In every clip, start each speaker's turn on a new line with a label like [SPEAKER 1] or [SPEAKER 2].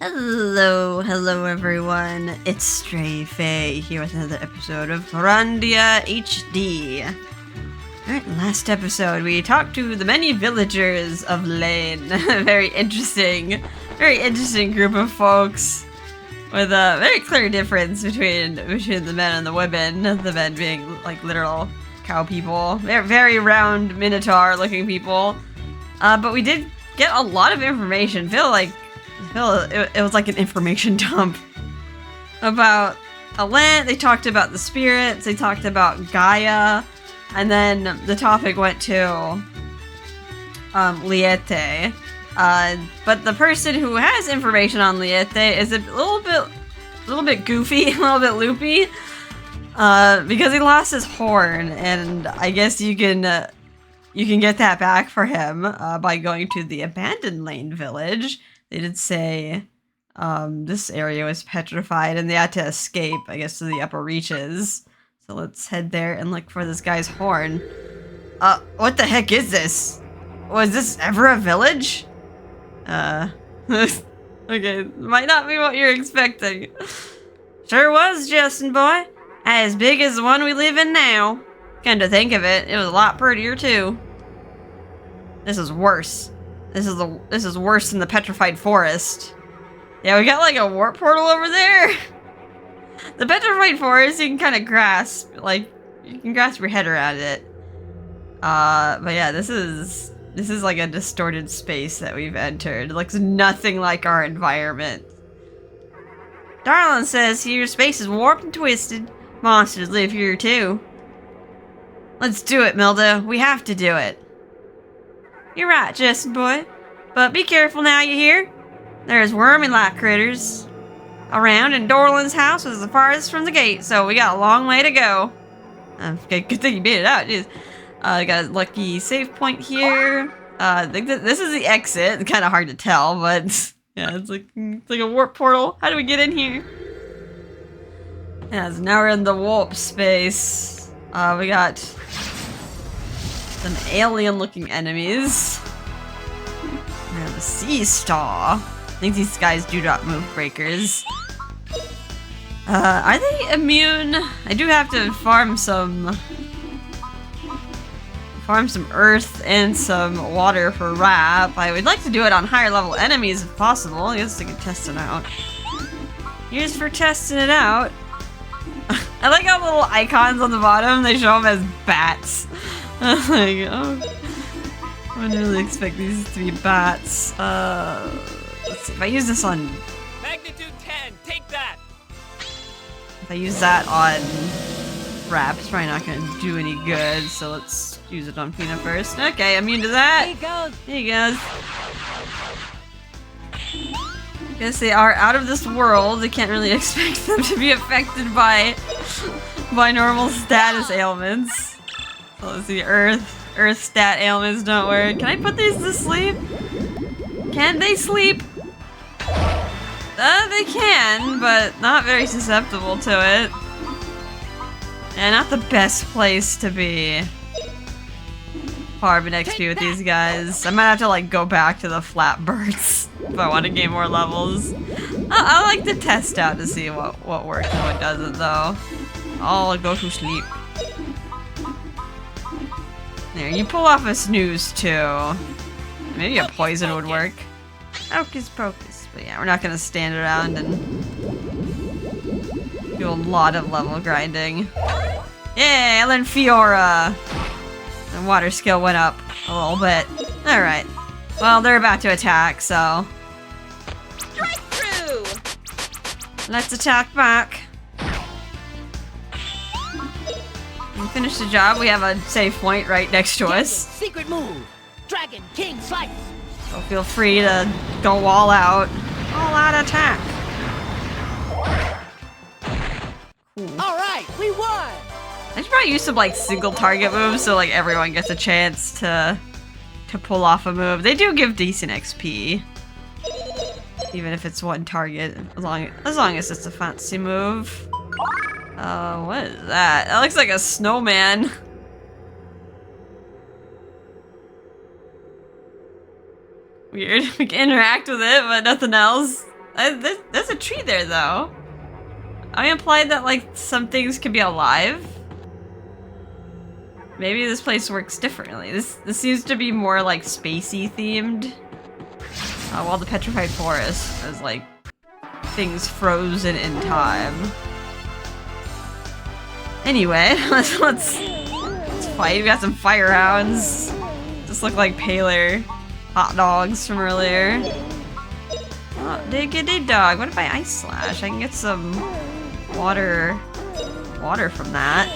[SPEAKER 1] Hello everyone, it's Stray Faye here with another episode of Grandia HD. Alright, last episode we talked to the many villagers of Laine. Very interesting group of folks with a very clear difference between the men and the women. The men being like literal cow people. They're very round minotaur looking people. But we did get a lot of information. It was like an information dump about a land. They talked about the spirits, they talked about Gaia, and then the topic went to Liete. But the person who has information on Liete is a little bit goofy, a little bit loopy, because he lost his horn, and I guess you can get that back for him by going to the abandoned Laine Village. They did say this area was petrified and they had to escape, I guess, to the upper reaches. So let's head there and look for this guy's horn. What the heck is this? Was this ever a village? Okay, might not be what you're expecting. Sure was, Justin boy. As big as the one we live in now. Come to think of it, it was a lot prettier too. This is worse. This is worse than the petrified forest. Yeah, we got like a warp portal over there. The petrified forest, you can kind of grasp, like, you can grasp your head around it. But yeah, this is like a distorted space that we've entered. It looks nothing like our environment. Dorlin says here space is warped and twisted. Monsters live here too. Let's do it, Milda. We have to do it. You're right, Justin boy. But be careful now, you hear? There's wormy-like critters around, and Dorlin's house was the farthest from the gate, so we got a long way to go. Good thing you made it out, jeez. Got a lucky save point here. I think this is the exit. It's kind of hard to tell, but yeah, it's like a warp portal. How do we get in here? Yeah, so now we're in the warp space. We got some alien-looking enemies. We have a sea star. I think these guys do not move breakers. Are they immune? I do have to farm some earth and some water for Rap. I would like to do it on higher level enemies if possible. I guess I can test it out. Here's for testing it out. I like how little icons on the bottom, they show them as bats. Like, oh, I wouldn't really expect these to be bats. Let's see, if I use this on...
[SPEAKER 2] Magnitude 10, take that!
[SPEAKER 1] If I use that on Rap, it's probably not gonna do any good, so let's use it on Pina first. Okay, immune to that.
[SPEAKER 2] There he goes!
[SPEAKER 1] There he goes. Guess they are out of this world. They can't really expect them to be affected by normal status ailments. So let's see, Earth stat ailments don't work. Can I put these to sleep? Can they sleep? They can, but not very susceptible to it. Yeah, not the best place to be farming XP with these guys. I might have to like go back to the flat birds if I want to gain more levels. I like to test out to see what works and what doesn't though. I'll go to sleep. There, you pull off a snooze too. Maybe a poison would work. Hocus pocus. But yeah, we're not gonna stand around and do a lot of level grinding. Yay, I learned Fiora! The water skill went up a little bit. Alright. Well, they're about to attack, so...
[SPEAKER 2] Strike through!
[SPEAKER 1] Let's attack back. We finished the job. We have a save point right next to us.
[SPEAKER 2] Secret move! Dragon King Slice!
[SPEAKER 1] So feel free to go all out. All out attack. Cool.
[SPEAKER 2] Alright, we won!
[SPEAKER 1] I should probably use some like single target moves so like everyone gets a chance to pull off a move. They do give decent XP. Even if it's one target, as long as it's a fancy move. What is that? That looks like a snowman. Weird. We can interact with it, but nothing else. There's a tree there, though. I implied that, like, some things could be alive. Maybe this place works differently. This seems to be more, like, spacey themed. While the petrified forest is, like, things frozen in time. Anyway, let's fight. We got some fire hounds. Just look like paler hot dogs from earlier. Oh, diggity dog. What if I ice slash? I can get some water from that.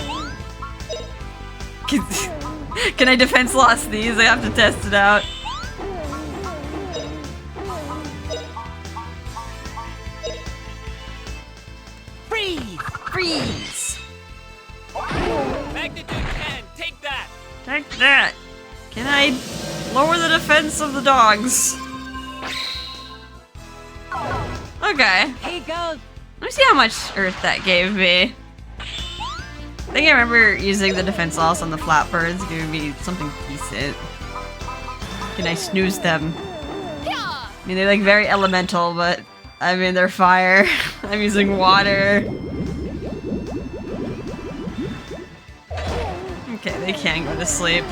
[SPEAKER 1] Can I defense loss these? I have to test it out.
[SPEAKER 2] Freeze!
[SPEAKER 1] Freeze!
[SPEAKER 2] Magnitude 10, take that!
[SPEAKER 1] Take that! Can I lower the defense of the dogs? Okay.
[SPEAKER 2] Here goes!
[SPEAKER 1] Let me see how much earth that gave me. I think I remember using the defense loss on the flatbirds, giving me something decent. Can I snooze them? I mean, they're like very elemental, but I mean, they're fire. I'm using water. Okay, they can go to sleep.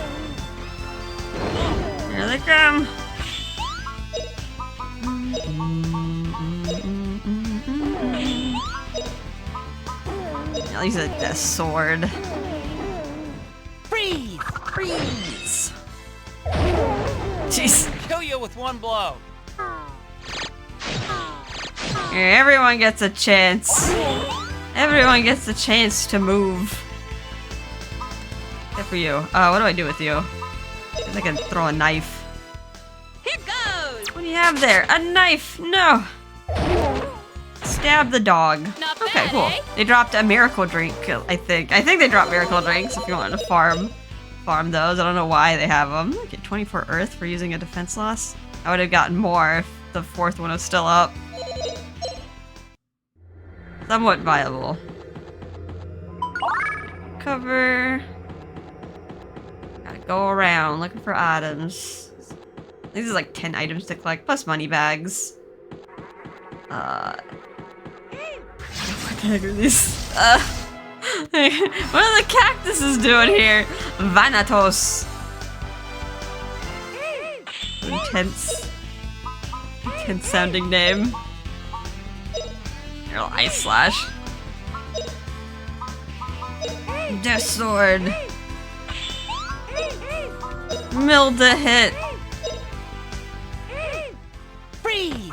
[SPEAKER 1] Here they come. I'll use a sword.
[SPEAKER 2] Freeze!
[SPEAKER 1] Freeze! Jeez.
[SPEAKER 2] Kill you with one blow.
[SPEAKER 1] Here, everyone gets a chance. Everyone gets a chance to move. Except for you. What do I do with you? I guess I can throw a knife.
[SPEAKER 2] Here goes!
[SPEAKER 1] What do you have there? A knife! No! Stab the dog.
[SPEAKER 2] Not
[SPEAKER 1] Okay,
[SPEAKER 2] bad,
[SPEAKER 1] cool.
[SPEAKER 2] eh?
[SPEAKER 1] They dropped a miracle drink, I think. I think they dropped miracle drinks if you wanted to farm those. I don't know why they have them. Get 24 earth for using a defense loss. I would have gotten more if the fourth one was still up. Somewhat viable. Cover. Gotta go around looking for items. I think there's like 10 items to collect, plus money bags. What the heck are these? What are the cactuses doing here? Vanatos. Intense sounding name. Your little ice slash. Death sword. Milled a hit.
[SPEAKER 2] Freeze!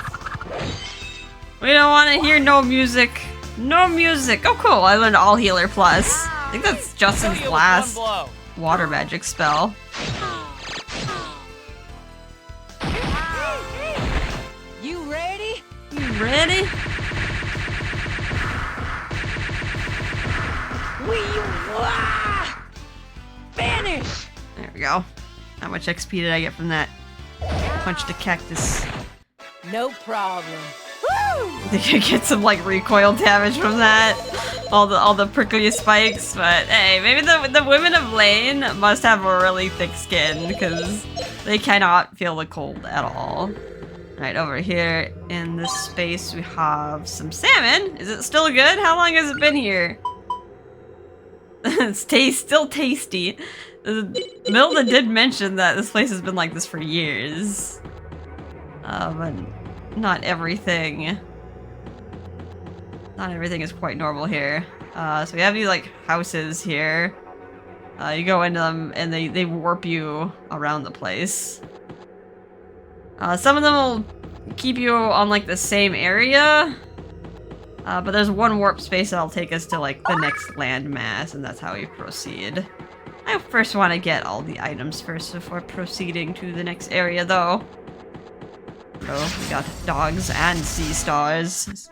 [SPEAKER 1] We don't want to hear no music. No music. Oh, cool. I learned all healer plus. I think that's Justin's
[SPEAKER 2] Kill you with
[SPEAKER 1] last
[SPEAKER 2] one blow.
[SPEAKER 1] water magic spell.
[SPEAKER 2] You ready?
[SPEAKER 1] You ready?
[SPEAKER 2] Vanish!
[SPEAKER 1] There we go. How much XP did I get from that? Punched a cactus.
[SPEAKER 2] No problem.
[SPEAKER 1] Did you get some like recoil damage from that? All the prickly spikes, but hey, maybe the women of Laine must have a really thick skin because they cannot feel the cold at all. Right over here in this space we have some salmon. Is it still good? How long has it been here? It's still tasty. Milda did mention that this place has been like this for years. But not everything. Not everything is quite normal here. So we have these like houses here. You go into them and they warp you around the place. Some of them will keep you on like the same area. But there's one warp space that'll take us to like the next landmass, and that's how we proceed. I first want to get all the items first before proceeding to the next area though. Oh, we got dogs and sea stars.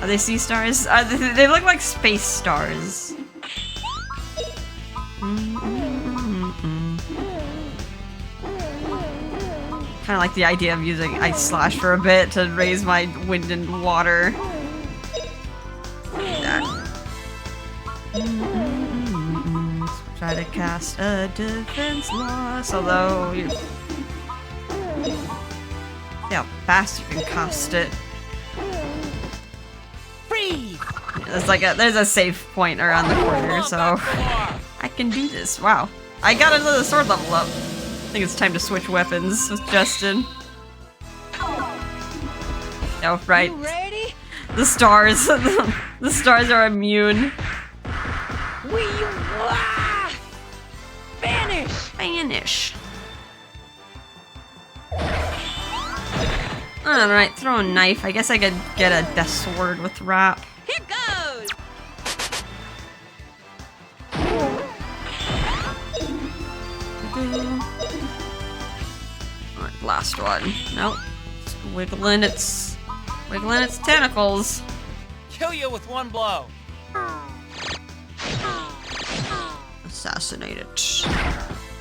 [SPEAKER 1] Are they sea stars? They look like space stars. Kind of like the idea of using Ice Slash for a bit to raise my wind and water. Let's try to cast a defense loss, although See how fast you can cast it.
[SPEAKER 2] Freeze!
[SPEAKER 1] There's like there's a safe point around the corner, so I can do this. Wow. I got another sword level up. I think it's time to switch weapons with Justin. Oh, right.
[SPEAKER 2] You ready?
[SPEAKER 1] The stars. The stars are immune.
[SPEAKER 2] Vanish!
[SPEAKER 1] Vanish. Alright, throw a knife. I guess I could get a death sword with wrap.
[SPEAKER 2] Here goes!
[SPEAKER 1] Alright, last one. Nope. It's wiggling its tentacles.
[SPEAKER 3] Kill you with one blow.
[SPEAKER 1] Assassinate it.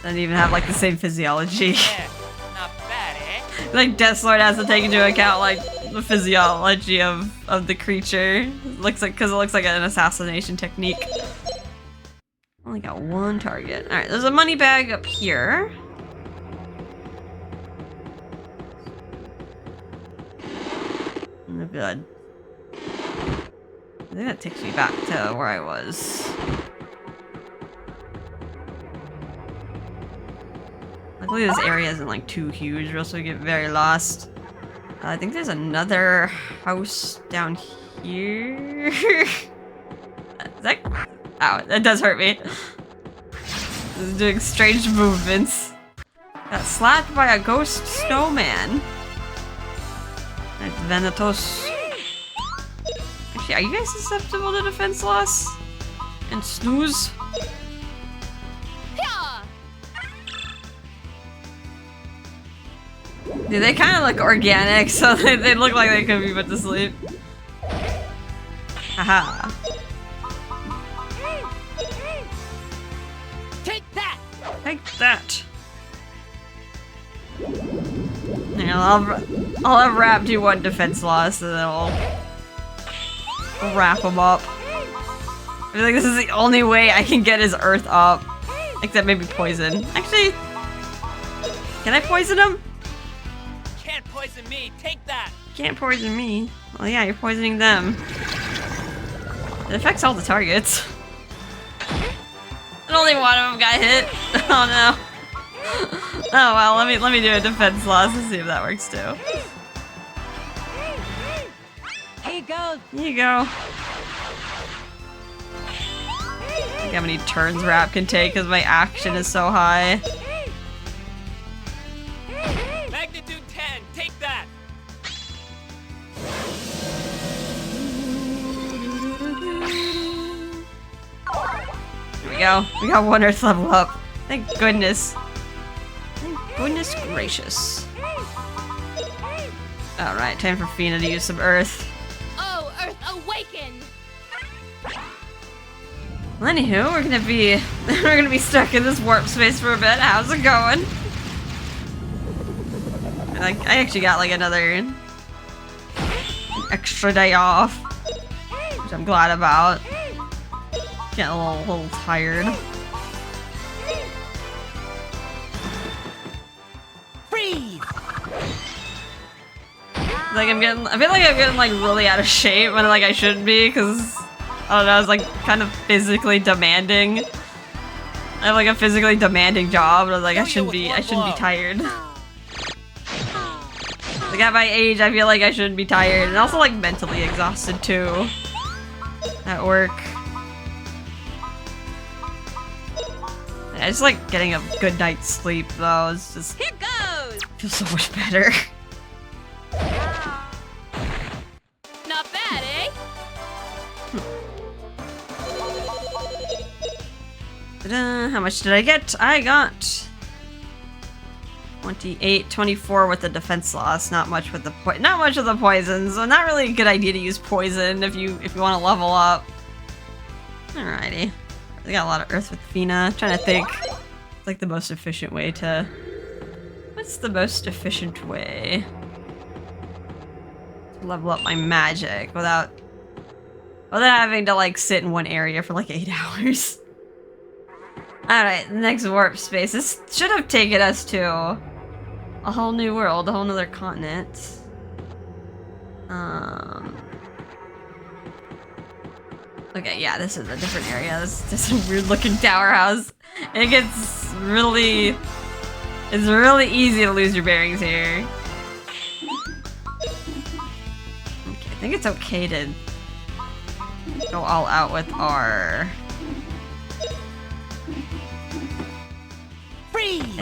[SPEAKER 1] Doesn't even have like the same physiology.
[SPEAKER 3] Yeah, not bad, eh?
[SPEAKER 1] Like Death Sword has to take into account like the physiology of the creature. It looks like because it looks like an assassination technique. Only got one target. All right, there's a money bag up here. Oh, good. I think that takes me back to where I was. Luckily this area isn't like too huge or else we get very lost. I think there's another house down here. Is that... Ow, that does hurt me. This is doing strange movements. Got slapped by a ghost snowman. It's Venetos. Actually, are you guys susceptible to defense loss? And snooze? Dude, they kind of look organic, so they look like they could be put to sleep. Haha.
[SPEAKER 2] Take that!
[SPEAKER 1] Take that. Yeah, I'll have Wrap do one defense loss, and then I'll wrap him up. I feel like this is the only way I can get his earth up. Except maybe poison. Actually, can I poison him?
[SPEAKER 3] Can't poison me. Take that.
[SPEAKER 1] Can't poison me. Well, yeah, you're poisoning them. It affects all the targets. And only one of them got hit. Oh no. Oh well, let me do a defense loss and see if that works too.
[SPEAKER 2] Here you go.
[SPEAKER 1] Here you go. Look how many turns Wrap can take because my action is so high.
[SPEAKER 3] Magnitude 10. Take that.
[SPEAKER 1] Here we go. We got one earth level up. Thank goodness. Thank goodness gracious. Alright, time for Fina to use some earth.
[SPEAKER 4] Oh, Earth, awaken!
[SPEAKER 1] Well, anywho, we're gonna be stuck in this warp space for a bit. How's it going? I actually got like another extra day off, which I'm glad about. Getting a little tired.
[SPEAKER 2] Freeze!
[SPEAKER 1] Like I feel like I'm getting like really out of shape when like I shouldn't be, because I don't know, it's like kind of physically demanding. I have like a physically demanding job, and I was like I shouldn't be tired. Like at my age, I feel like I shouldn't be tired, and also like mentally exhausted too. At work. I just like getting a good night's sleep though. It's just
[SPEAKER 4] Here goes!
[SPEAKER 1] feels so much better.
[SPEAKER 4] Not bad, eh?
[SPEAKER 1] Ta-da! How much did I get? I got 28, 24 with the defense loss. Not much with the poison. So not really a good idea to use poison if you want to level up. Alrighty. I got a lot of earth with Fina. Trying to think. It's like the most efficient way to. What's the most efficient way to level up my magic without having to like sit in one area for like 8 hours? Alright, the next warp space. This should have taken us to a whole new world, a whole nother continent. Okay, yeah, this is a different area. This is a weird looking tower house. It gets really... It's really easy to lose your bearings here. Okay, I think it's okay to go all out with our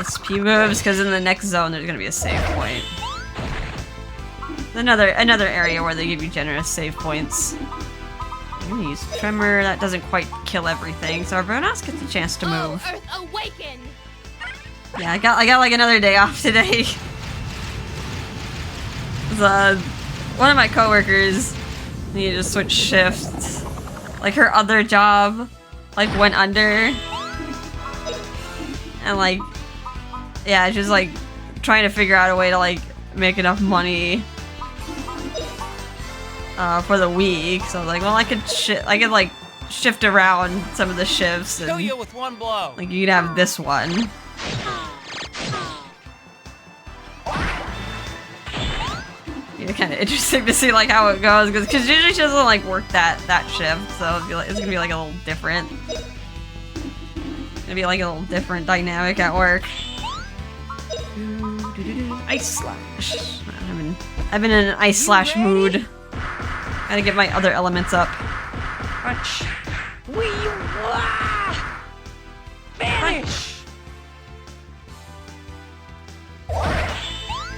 [SPEAKER 1] SP moves, because in the next zone there's gonna be a save point. Another area where they give you generous save points. I'm gonna use Tremor. That doesn't quite kill everything, so everyone else gets a chance to move.
[SPEAKER 4] Oh, Earth, awaken!
[SPEAKER 1] Yeah, I got like another day off today. One of my coworkers needed to switch shifts. Like her other job, like went under, and like, yeah, she's like trying to figure out a way to like make enough money for the week. So I was like, well, I could like shift around some of the shifts, and
[SPEAKER 3] Kill you with one blow.
[SPEAKER 1] like you could have this one. It's kind of interesting to see like how it goes, because usually she doesn't like work that shift, so it's gonna be like a little different. Gonna be like a little different dynamic at work. Ice slash. I've been in an ice slash mood. Gotta get my other elements up. Crunch.
[SPEAKER 2] Vanish!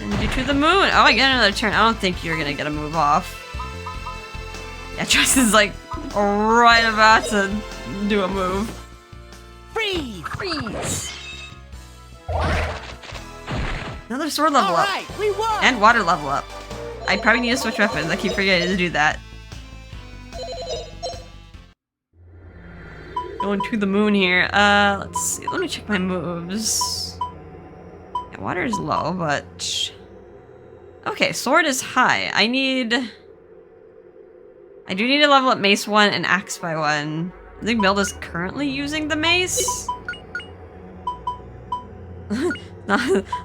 [SPEAKER 1] And you to the moon. Oh, I get another turn. I don't think you're gonna get a move off. Yeah, Justin's like right about to do a move.
[SPEAKER 2] Freeze!
[SPEAKER 1] Freeze. Another sword level
[SPEAKER 2] All
[SPEAKER 1] up.
[SPEAKER 2] right, we won!
[SPEAKER 1] And water level up. I probably need to switch weapons. I keep forgetting to do that. Going to the moon here. Let's see. Let me check my moves. Yeah, water is low, but... Okay, sword is high. I do need to level up mace 1 and axe by 1. I think Milda's currently using the mace.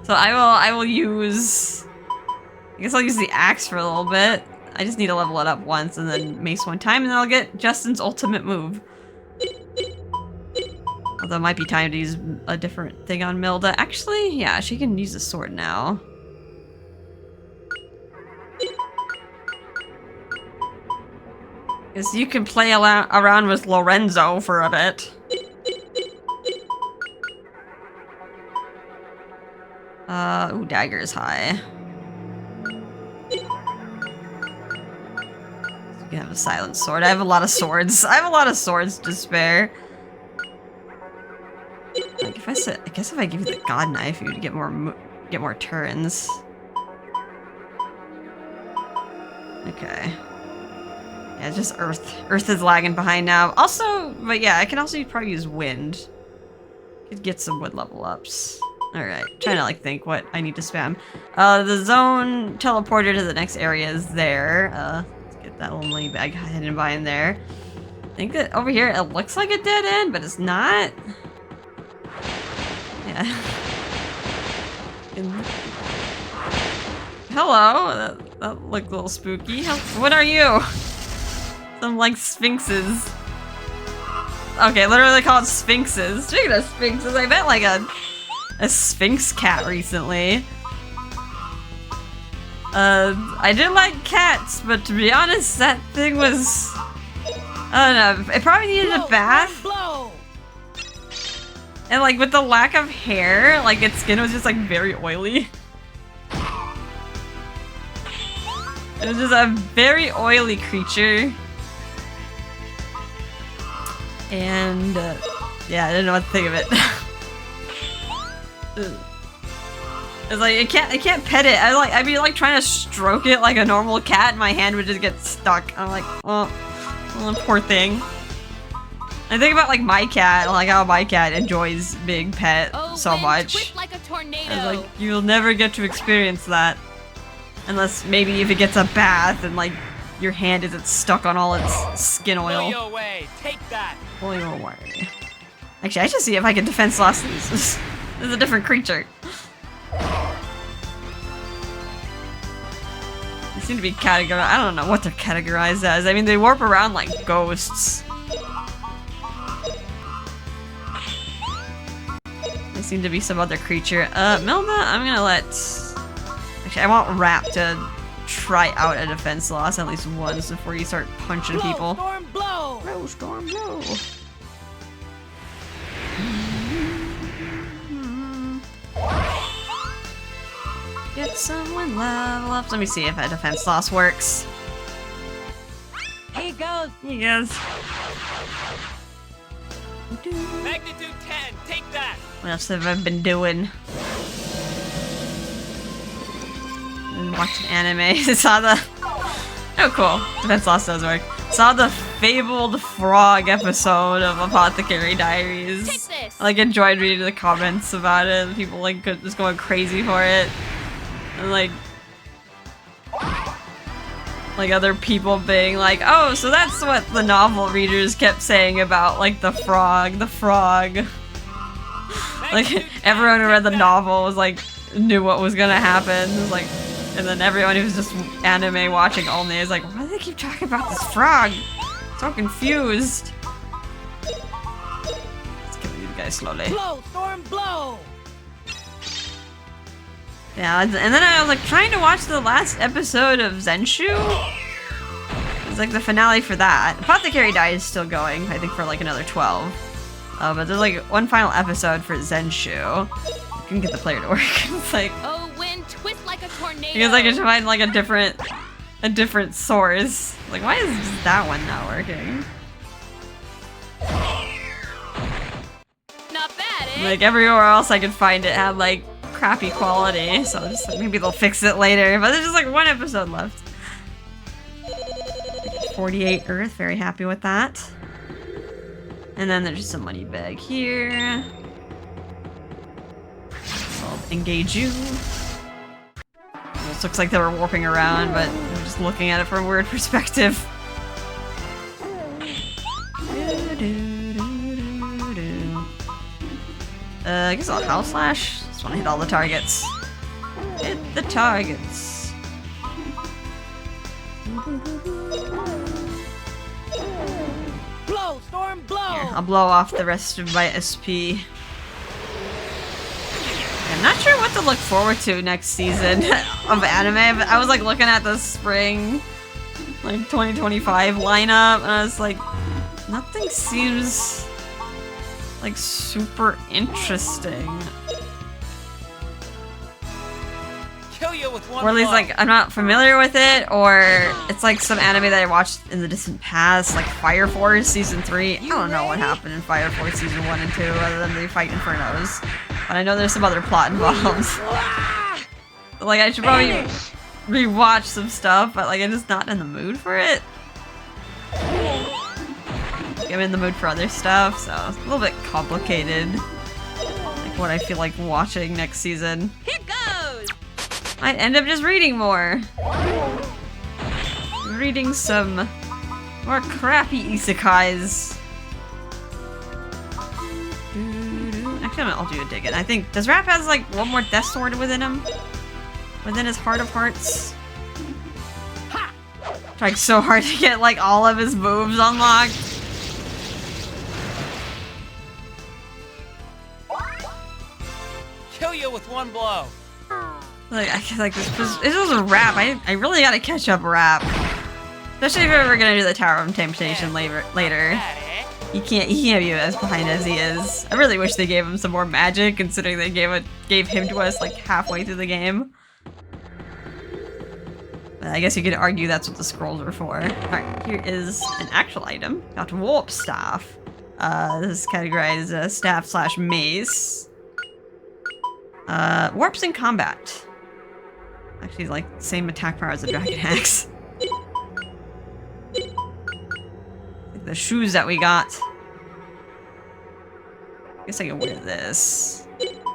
[SPEAKER 1] So I will use... I guess I'll use the axe for a little bit. I just need to level it up once and then mace 1 time, and then I'll get Justin's ultimate move. Although it might be time to use a different thing on Milda. Actually, yeah, she can use the sword now. Because you can play around with Lorenzo for a bit. Ooh, dagger is high. You can have a silent sword. I have a lot of swords. I have a lot of swords to spare. Like if I said, I guess if I give you the god knife, you would get more turns. Okay. Yeah, it's just Earth. Earth is lagging behind now. Also, but yeah, I can also probably use wind. Could get some wood level ups. Alright, trying to like think what I need to spam. The zone teleporter to the next area is there. Let's get that little money bag hidden behind there. I think that over here it looks like a dead end, but it's not. Yeah. Hello, that looked a little spooky. What are you? Some like sphinxes. Okay, literally called sphinxes. Speaking of sphinxes, I met like a sphinx cat recently. I did like cats, but to be honest, that thing was... I don't know, it probably needed a bath.
[SPEAKER 2] Blow.
[SPEAKER 1] And like with the lack of hair, like its skin was just like very oily. It was just a very oily creature. And yeah, I didn't know what to think of it. It's like I can't pet it. I'd be like trying to stroke it like a normal cat, and my hand would just get stuck. I'm like, oh poor thing. I think about like my cat, like how my cat enjoys being pet so
[SPEAKER 4] wind,
[SPEAKER 1] much.
[SPEAKER 4] twist like a tornado.
[SPEAKER 1] I was like, you'll never get to experience that, unless maybe if it gets a bath and like your hand isn't stuck on all its skin
[SPEAKER 3] Blow
[SPEAKER 1] oil.
[SPEAKER 3] you away. Take that.
[SPEAKER 1] Pulling away. Actually, I should see if I can defense loss these. This is a different creature. They seem to be categorized. I don't know what they're categorized as. I mean, they warp around like ghosts. They seem to be some other creature. Milda, I'm gonna let... Actually, I want Rap to try out a defense loss at least once before you start punching people.
[SPEAKER 2] Storm, blow!
[SPEAKER 1] Blow, storm, blow! Get someone level up. Let me see if a defense loss works.
[SPEAKER 2] Here goes.
[SPEAKER 1] Here you goes.
[SPEAKER 3] Magnitude 10, take that!
[SPEAKER 1] What else have I been doing? Been watching anime. Saw the... Oh, cool. Defense loss does work. Saw the fabled frog episode of Apothecary Diaries.
[SPEAKER 4] Take this.
[SPEAKER 1] I, like, enjoyed reading the comments about it. People, like, just going crazy for it. And, like other people being like, oh, so that's what the novel readers kept saying about, like, the frog. Like, everyone who read the novel was like, knew what was gonna happen. It was like, and then everyone who was just anime watching only is like, why do they keep talking about this frog? So confused. Let's kill these guys slowly.
[SPEAKER 2] Blow, storm, blow!
[SPEAKER 1] Yeah, and then I was like trying to watch the last episode of Zenshu. It's like the finale for that. Apothecary Diaries is still going, I think, for like another 12. But there's like one final episode for Zenshu. I can get the player to work. It's like,
[SPEAKER 4] Oh, wind, twist like a tornado.
[SPEAKER 1] because I can find like a different source. Like, why is just that one not working?
[SPEAKER 4] Not bad, eh?
[SPEAKER 1] Like everywhere else I could find it had like crappy quality, so just like, maybe they'll fix it later. But there's just like one episode left. 48 Earth, very happy with that. And then there's just a money bag here. So I'll engage you. This looks like they were warping around, but I'm just looking at it from a weird perspective. I guess I'll House Slash. Just want to hit all the targets. Hit the targets.
[SPEAKER 2] Blow, storm, blow!
[SPEAKER 1] Here, I'll blow off the rest of my SP. I'm not sure what to look forward to next season of anime, but I was like looking at the spring, like 2025 lineup, and I was like, nothing seems like super interesting.
[SPEAKER 3] Kill you with one
[SPEAKER 1] Or at least
[SPEAKER 3] blow.
[SPEAKER 1] like I'm not familiar with it, or it's like some anime that I watched in the distant past, like Fire Force Season 3. I don't know what happened in Fire Force Season 1 and 2 other than they fight Infernos. But I know there's some other plot involved. Like I should probably rewatch some stuff, but like I'm just not in the mood for it. Like, I'm in the mood for other stuff, so it's a little bit complicated. Like what I feel like watching next season.
[SPEAKER 4] Here goes.
[SPEAKER 1] Might end up just reading more. Reading some more crappy isekais. Actually, I'll do a dig it. I think, does Rap has like one more Death Sword within him? Within his Heart of Hearts? Trying so hard to get like all of his moves unlocked.
[SPEAKER 3] Kill you with one blow.
[SPEAKER 1] Like, I feel like this was a Rap. I really gotta catch up Rap. Especially if we're ever gonna do the Tower of Temptation later.
[SPEAKER 3] That, eh?
[SPEAKER 1] He can't be as behind as he is. I really wish they gave him some more magic, considering they gave him to us like halfway through the game. But I guess you could argue that's what the scrolls were for. Alright, here is an actual item. Got Warp Staff. This is categorized as staff / mace. Warps in combat. Actually, like, same attack power as a Dragon Axe. Like the shoes that we got. I guess I can wear this.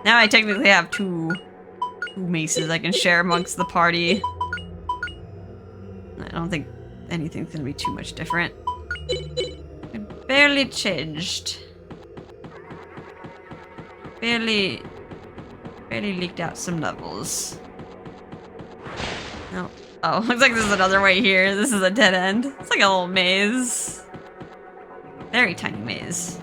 [SPEAKER 1] Now I technically have two maces I can share amongst the party. I don't think anything's gonna be too much different. It barely changed. Barely leaked out some levels. No. Oh, looks like there's another way here. This is a dead end. It's like a little maze. Very tiny maze.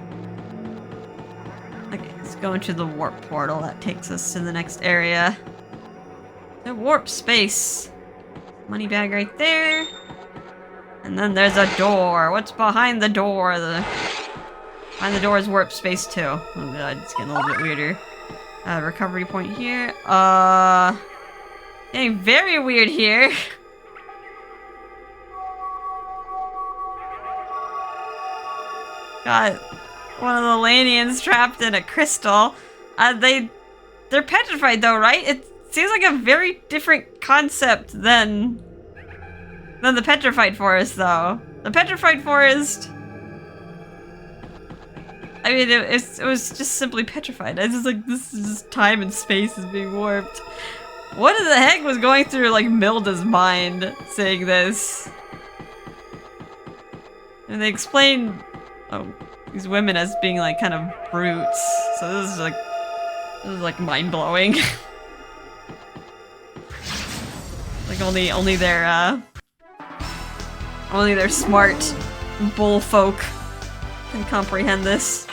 [SPEAKER 1] Okay, let's go into the warp portal that takes us to the next area. The warp space. Money bag right there. And then there's a door. What's behind the door? Behind the door is warp space too. Oh god, it's getting a little bit weirder. Recovery point here. Getting very weird here. Got one of the Lainians trapped in a crystal. They're petrified though, right? It seems like a very different concept than the petrified forest though. The petrified forest, I mean, it was just simply petrified. I just like, this is just time and space is being warped. What the heck was going through like Milda's mind saying this? And they explain these women as being like kind of brutes. So this is like mind blowing. Like only their smart bull folk can comprehend this.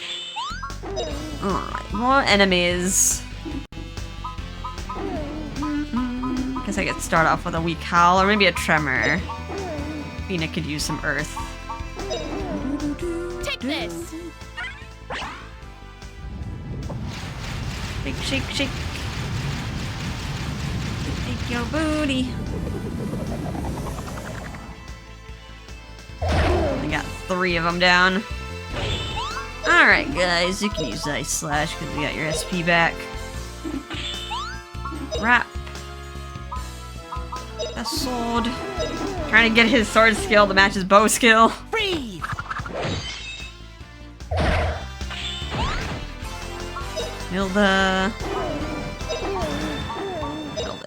[SPEAKER 1] Alright, more enemies. Guess I could start off with a weak howl or maybe a tremor. Fina could use some earth.
[SPEAKER 4] Take this.
[SPEAKER 1] Shake, shake, shake. Shake your booty. I got 3 of them down. Alright guys, you can use Ice Slash because you got your SP back. Wrap. A sword. Trying to get his sword skill to match his bow skill.
[SPEAKER 2] Freeze!
[SPEAKER 1] Milda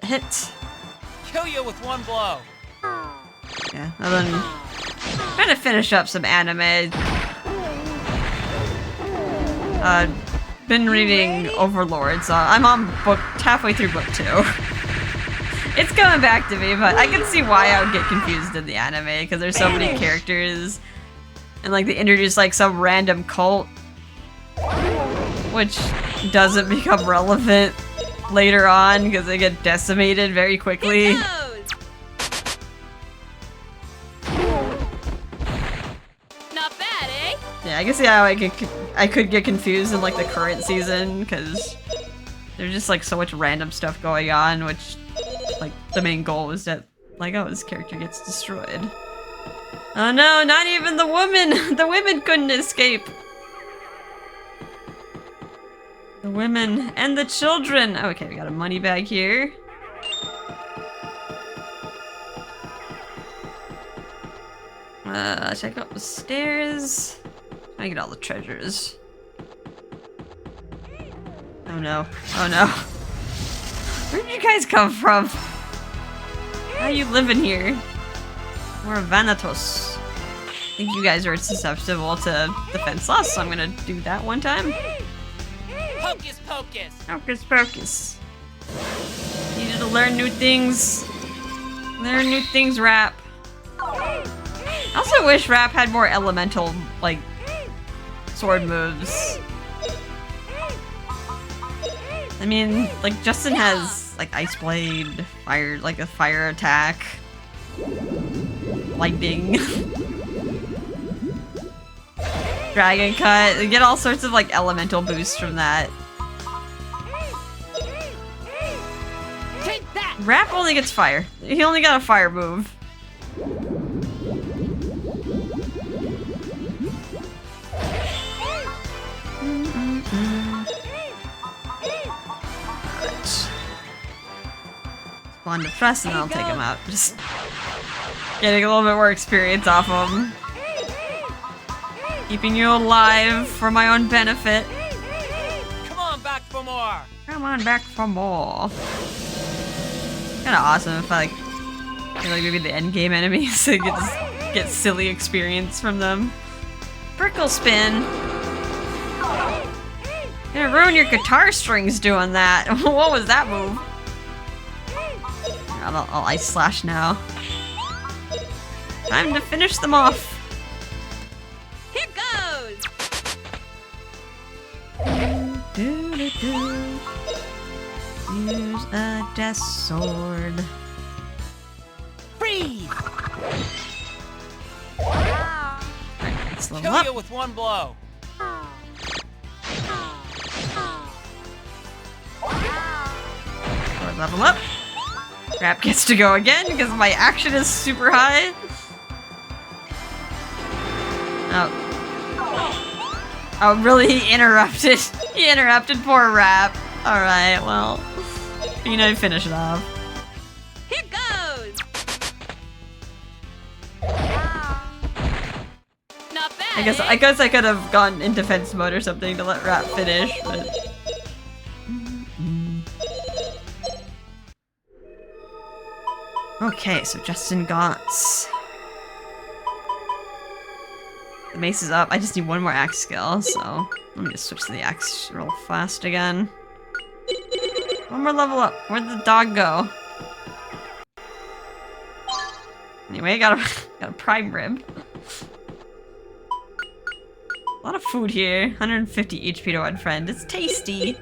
[SPEAKER 1] hit.
[SPEAKER 3] Kill you with one blow.
[SPEAKER 1] Yeah, and then trying to finish up some anime. Been reading Overlord, so I'm on halfway through book 2. It's coming back to me, but I can see why I would get confused in the anime, because there's so many characters, and like they introduce like some random cult, which doesn't become relevant later on because they get decimated very quickly.
[SPEAKER 4] Here goes. Not bad, eh?
[SPEAKER 1] Yeah, I can see how I could get confused in like the current season because there's just like so much random stuff going on, which like the main goal is that like, oh, this character gets destroyed. Oh no, not even the woman! The women couldn't escape! The women and the children! Okay, we got a money bag here. Check out the stairs. I get all the treasures. Oh no. Oh no. Where did you guys come from? How are you living here? More Vanatos. I think you guys are susceptible to defense loss, so I'm gonna do that one time.
[SPEAKER 3] Hocus pocus.
[SPEAKER 1] Hocus pocus. Needed to learn new things. Learn new things, Rap. I also wish Rap had more elemental, like, sword moves. I mean, like, Justin has, like, Ice Blade, fire, like a fire attack, lightning, Dragon Cut. You get all sorts of, like, elemental boosts from that.
[SPEAKER 2] Take that!
[SPEAKER 1] Rap only gets fire. He only got a fire move. Spawn to trust and I'll take him out. Just getting a little bit more experience off of him. Keeping you alive for my own benefit.
[SPEAKER 3] Come on back for more.
[SPEAKER 1] Come on back for more. Kinda awesome if I like maybe the end game enemies so you can just get silly experience from them. Prickle spin. Gonna ruin your guitar strings doing that. What was that move? I'll ice slash now. Time to finish them off.
[SPEAKER 4] Here goes!
[SPEAKER 1] Use a death sword.
[SPEAKER 3] Freeze!
[SPEAKER 1] Alright, let's level
[SPEAKER 3] Kill
[SPEAKER 1] up.
[SPEAKER 3] you with one blow.
[SPEAKER 1] Or level up. Rap gets to go again because my action is super high. Oh, really? He interrupted. He interrupted poor Rap. Alright, well. You know, finish it off.
[SPEAKER 4] Here goes! Not bad,
[SPEAKER 1] I guess I could have gone in defense mode or something to let Rap finish, but... Okay, so Justin Gaunt's. The mace is up. I just need one more axe skill, so let me just switch to the axe real fast again. One more level up. Where'd the dog go? Anyway, got a prime rib. A lot of food here. 150 HP to one friend. It's tasty.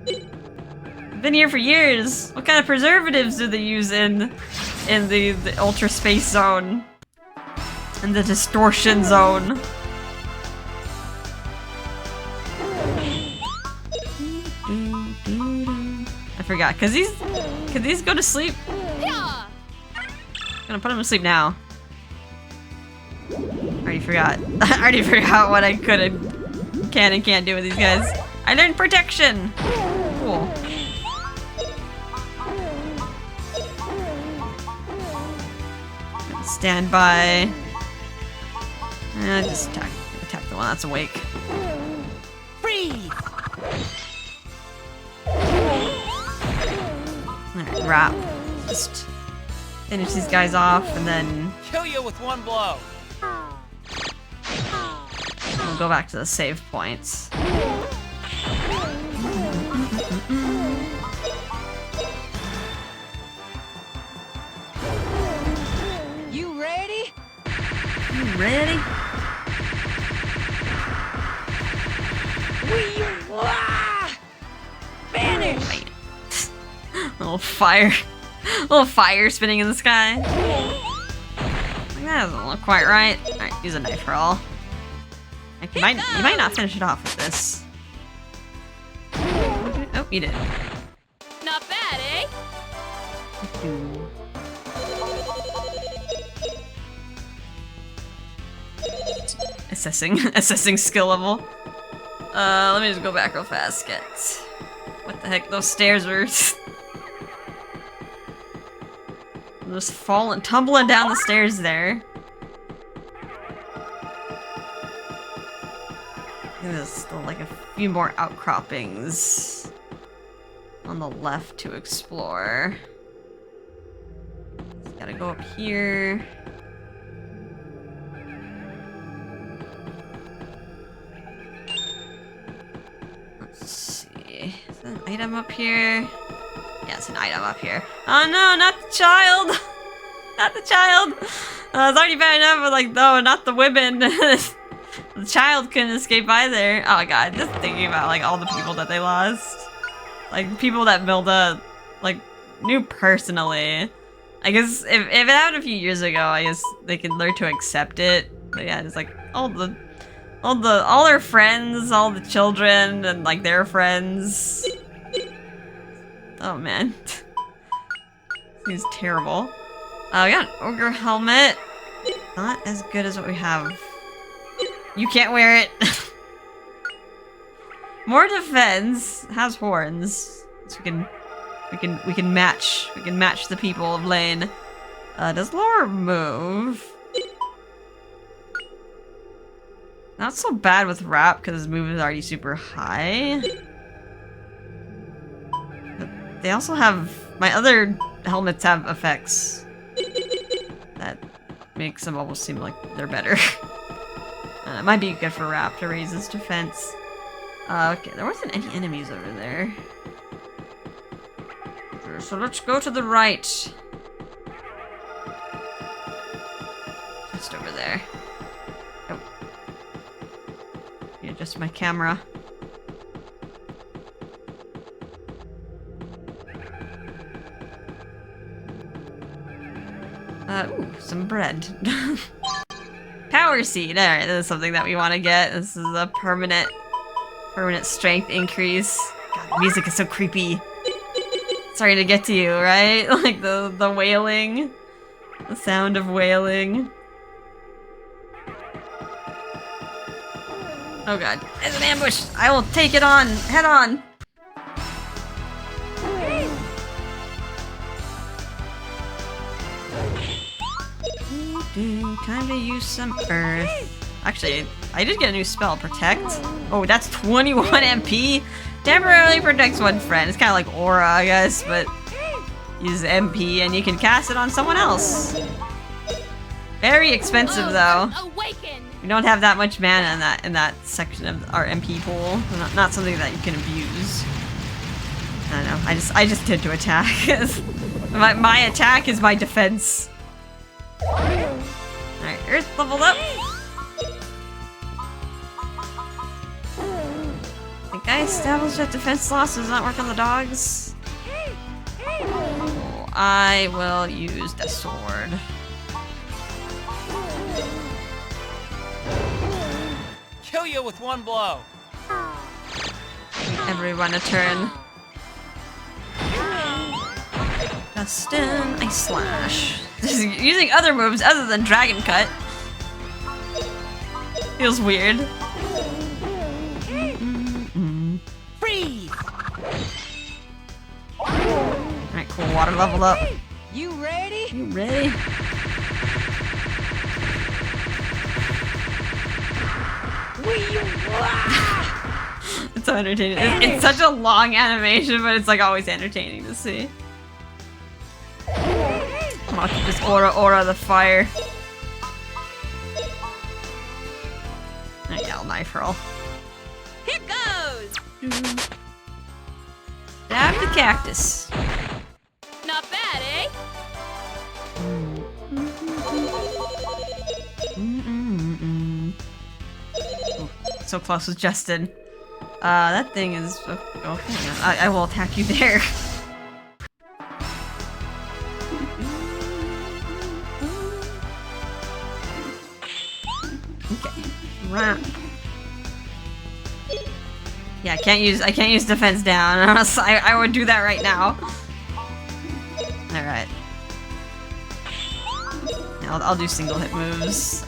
[SPEAKER 1] I've been here for years. What kind of preservatives do they use in the ultra space zone? In the distortion zone. I forgot. Could these go to sleep?
[SPEAKER 4] Yeah.
[SPEAKER 1] Gonna put them to sleep now. Already forgot. I already forgot what I can and can't do with these guys. I learned protection. Cool. Stand by. Just attack the one that's awake.
[SPEAKER 3] Freeze!
[SPEAKER 1] Alright, Rap. Just finish these guys off and then
[SPEAKER 3] Kill you with one blow.
[SPEAKER 1] we'll go back to the save points.
[SPEAKER 2] You ready?
[SPEAKER 1] You ready?
[SPEAKER 2] Finish!
[SPEAKER 1] Little fire spinning in the sky. That doesn't look quite right. Alright, use a knife roll. Like, you might not finish it off with this. Oh, you did.
[SPEAKER 4] Not bad, eh?
[SPEAKER 1] Assessing skill level. Let me just go back real fast. Get what the heck? Those stairs were just tumbling down the stairs there. There's still like a few more outcroppings on the left to explore. Just gotta go up here. Let's see. Is there an item up here? Yeah, it's an item up here. Oh no, not the child! Not the child! It's already bad enough, but like, no, not the women. The child couldn't escape either. Oh my god, just thinking about like all the people that they lost. Like people that Milda like knew personally. I guess if it happened a few years ago, I guess they could learn to accept it. But yeah, it's like all their friends, all the children, and like their friends. Oh man. Seems terrible. We got an ogre helmet. Not as good as what we have. You can't wear it. More defense. Has horns. So we can match the people of Laine. Does Laura move? Not so bad with Rap because his move is already super high. But they also have my other helmets have effects that makes them almost seem like they're better. It might be good for Rap to raise his defense. Okay, there wasn't any enemies over there. So let's go to the right. just over there. Oh. Yeah, just my camera. Ooh, some bread. Power seed. Alright, this is something that we want to get. This is a permanent strength increase. God, the music is so creepy. It's starting to get to you, right? Like the wailing. The sound of wailing. Oh god. There's an ambush! I will take it on! Head on! Time to use some earth. Actually, I did get a new spell, Protect. Oh, that's 21 MP. Temporarily protects one friend. It's kind of like Aura, I guess, but use MP and you can cast it on someone else. Very expensive though.
[SPEAKER 4] Awaken.
[SPEAKER 1] We don't have that much mana in that section of our MP pool. Not something that you can abuse. I don't know. I just tend to attack. my attack is my defense. Alright, Earth leveled up. The guy established that defense loss does not work on the dogs. Oh, I will use the sword.
[SPEAKER 3] Kill you with one blow.
[SPEAKER 1] Everyone a turn. Dustin, Ice Slash. Using other moves other than Dragon Cut. Feels weird.
[SPEAKER 3] Freeze!
[SPEAKER 1] Alright, cool. Water leveled up.
[SPEAKER 2] You ready?
[SPEAKER 1] You ready? It's so entertaining. It's such a long animation, but it's like always entertaining to see. Come on, just aura the fire. Yeah, I'll knife hurl.
[SPEAKER 4] Here goes.
[SPEAKER 1] Stab the cactus.
[SPEAKER 4] Not bad, eh?
[SPEAKER 1] Oh, so close with Justin. That thing is. Oh, hang on. I will attack you there. Okay. Right. Yeah, I can't use defense down. I would do that right now. All right. I'll do single hit moves.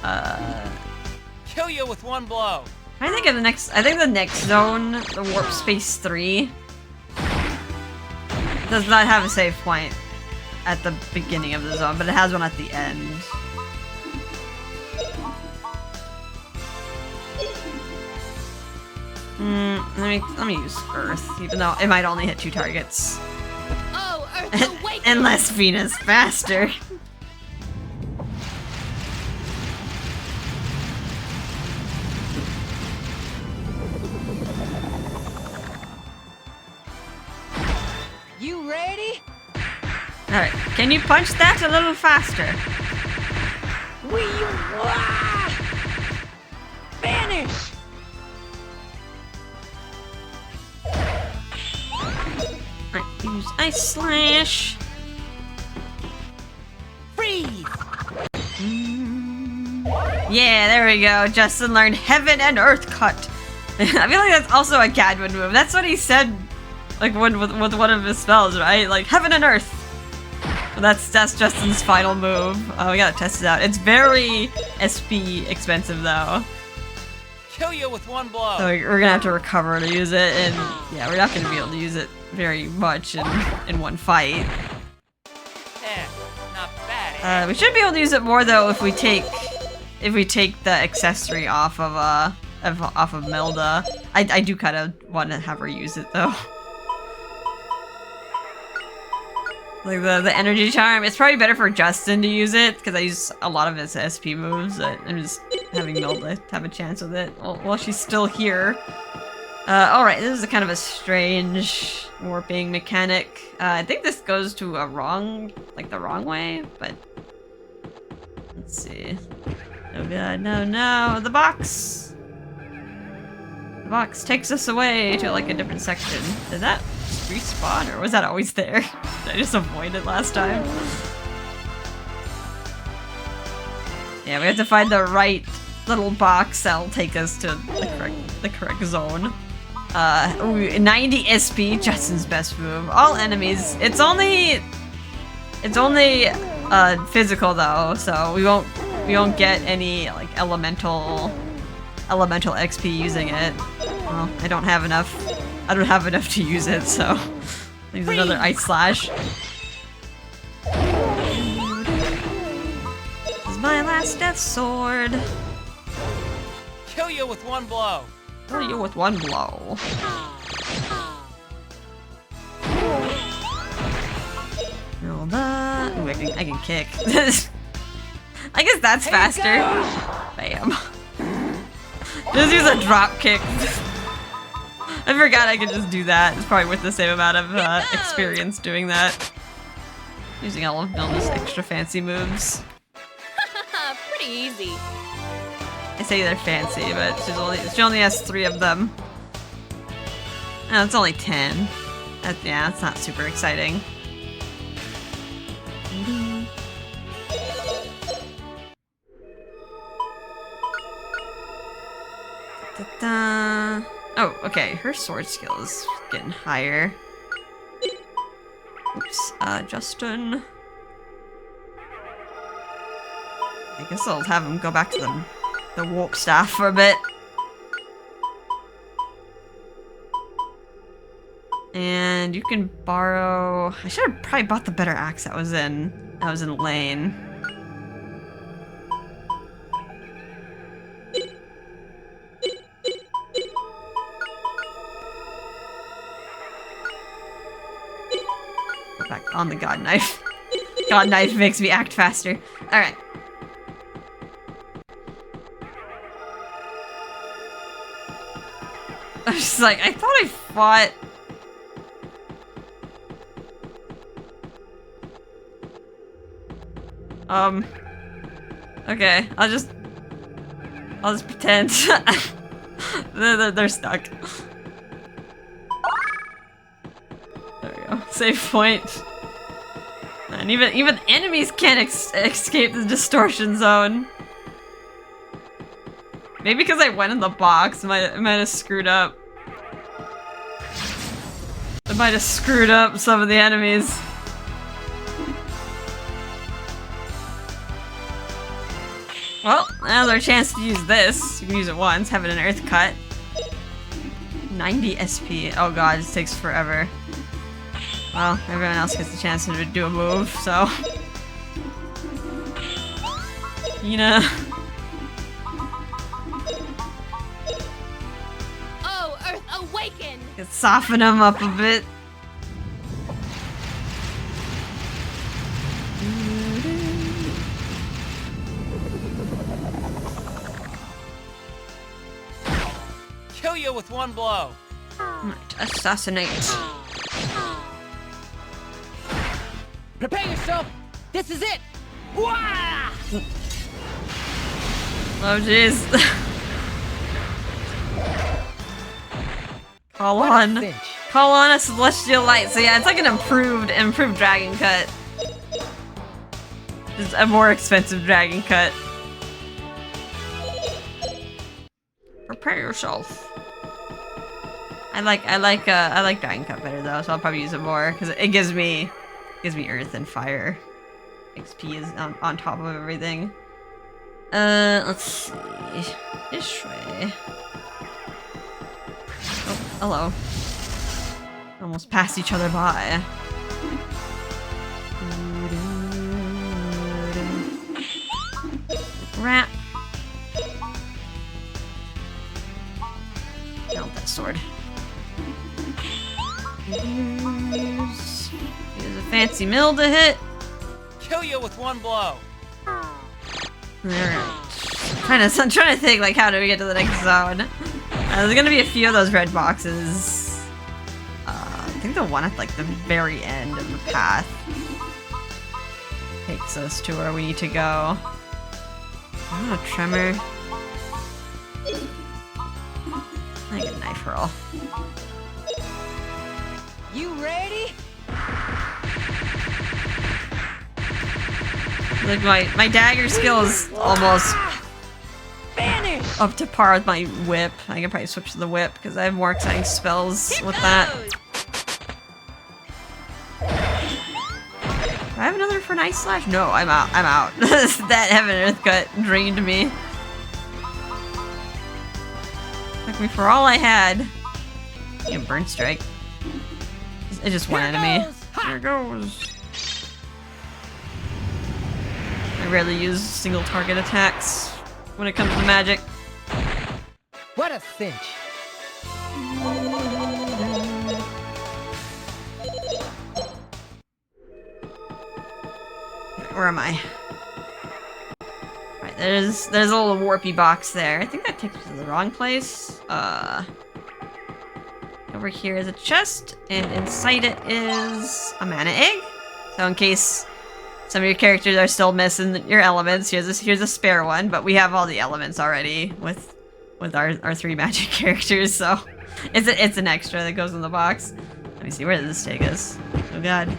[SPEAKER 3] Kill you with one blow.
[SPEAKER 1] I think the next zone, the Warp Space 3, does not have a save point at the beginning of the zone, but it has one at the end. Let me use Earth, even though it might only hit 2 targets.
[SPEAKER 4] Oh, Earth, awaken.
[SPEAKER 1] Unless Venus faster.
[SPEAKER 2] You ready?
[SPEAKER 1] Alright, can you punch that a little faster?
[SPEAKER 2] Vanish!
[SPEAKER 1] Alright, use Ice Slash.
[SPEAKER 3] Freeze!
[SPEAKER 1] Yeah, there we go. Justin learned Heaven and Earth Cut. I feel like that's also a Cadwin move. That's what he said, like with one of his spells, right? Like Heaven and Earth. Well, that's Justin's final move. Oh, we gotta test it out. It's very SP expensive though.
[SPEAKER 3] Kill you with one blow.
[SPEAKER 1] So we're gonna have to recover to use it, and yeah, we're not gonna be able to use it very much in one fight.
[SPEAKER 3] Not bad.
[SPEAKER 1] We should be able to use it more though if we take the accessory off of Melda. I do kind of want to have her use it though. Like the energy charm, it's probably better for Justin to use it because I use a lot of his SP moves. I'm just having Melda have a chance with it while she's still here. Alright, this is a kind of a strange warping mechanic. I think this goes to the wrong way, but Let's see. Oh god, no, the box! The box takes us away to like a different section. Did that respawn or was that always there? Did I just avoid it last time? Yeah, we have to find the right little box that'll take us to the correct zone. 90 SP, Justin's best move. All enemies. It's only physical though, so we won't get any like elemental XP using it. Well, I don't have enough to use it, so there's another ice slash. This is my last death sword.
[SPEAKER 3] Kill you with one blow.
[SPEAKER 1] Kill you with one blow. Roll that. Ooh, I can kick. I guess that's faster. Bam. Just use a drop kick. I forgot I could just do that. It's probably worth the same amount of experience doing that. Using all of Milna's extra fancy moves.
[SPEAKER 4] Pretty easy.
[SPEAKER 1] I say they're fancy, but she only has 3 of them. Oh, it's only 10. Yeah, it's not super exciting. Da-da. Oh, okay. Her sword skill is getting higher. Oops. Justin. I guess I'll have him go back to the warp staff for a bit. And you can borrow. I should have probably bought the better axe that was in Laine. Go back on the god knife. God knife makes me act faster. All right. I was just like, I thought I fought. Okay, I'll just pretend. They're stuck. There we go. Save point. And even enemies can't escape the distortion zone. Maybe because I went in the box, might have screwed up. I might have screwed up some of the enemies. Well, now's our chance to use this. You can use it once, have it an earth cut. 90 SP. Oh god, this takes forever. Well, everyone else gets a chance to do a move, so. You know.
[SPEAKER 4] Oh, Earth, awaken!
[SPEAKER 1] Let's soften them up a bit.
[SPEAKER 3] Kill you with one blow.
[SPEAKER 1] Right, assassinate.
[SPEAKER 2] Prepare yourself. This is it. Wah!
[SPEAKER 1] Oh jeez. Call on a celestial light. So yeah, it's like an improved dragon cut. It's a more expensive dragon cut. Prepare yourself. I like dragon cut better though, so I'll probably use it more because it gives me earth and fire. XP is on top of everything. Let's see. This way. Oh, hello. Almost passed each other by. Rat. Melt that sword. Use a fancy mill to hit.
[SPEAKER 3] Kill you with one blow.
[SPEAKER 1] Alright. I'm trying to think like how do we get to the next zone. There's gonna be a few of those red boxes. I think the one at like the very end of the path takes us to where we need to go. Oh, tremor. I get a knife roll.
[SPEAKER 2] You ready?
[SPEAKER 1] Like my dagger skill is almost
[SPEAKER 2] Vanish!
[SPEAKER 1] up to par with my whip. I can probably switch to the whip because I have more exciting spells with that. Do I have another for an ice slash? No, I'm out. I'm out. That heaven and earth cut drained me. Took me for all I had. Yeah, burn strike. It's just one enemy. Here goes. I rarely use single target attacks when it comes to magic.
[SPEAKER 2] What a cinch!
[SPEAKER 1] Where am I? Right, there's a little warpy box there. I think that takes me to the wrong place. Over here is a chest, and inside it is a mana egg. So in case some of your characters are still missing your elements, here's a spare one, but we have all the elements already with our 3 magic characters, so it's an extra that goes in the box. Let me see, where does this take us? Oh god.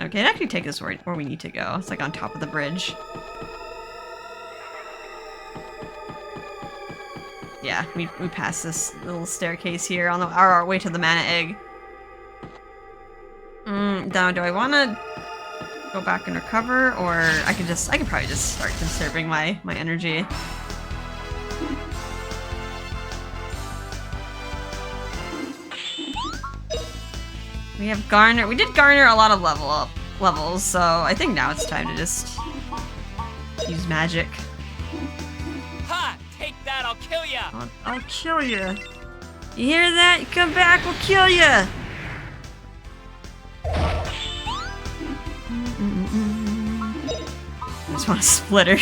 [SPEAKER 1] Okay, it actually takes us where we need to go. It's like on top of the bridge. Yeah, we passed this little staircase here on our way to the mana egg. Now, do I want to go back and recover, or I can probably just start conserving my energy. We did garner a lot of levels, so I think now it's time to just use magic.
[SPEAKER 3] Ha! Take that, I'll kill ya!
[SPEAKER 1] I'll kill ya. You hear that? You come back, we'll kill ya! I just want to split her.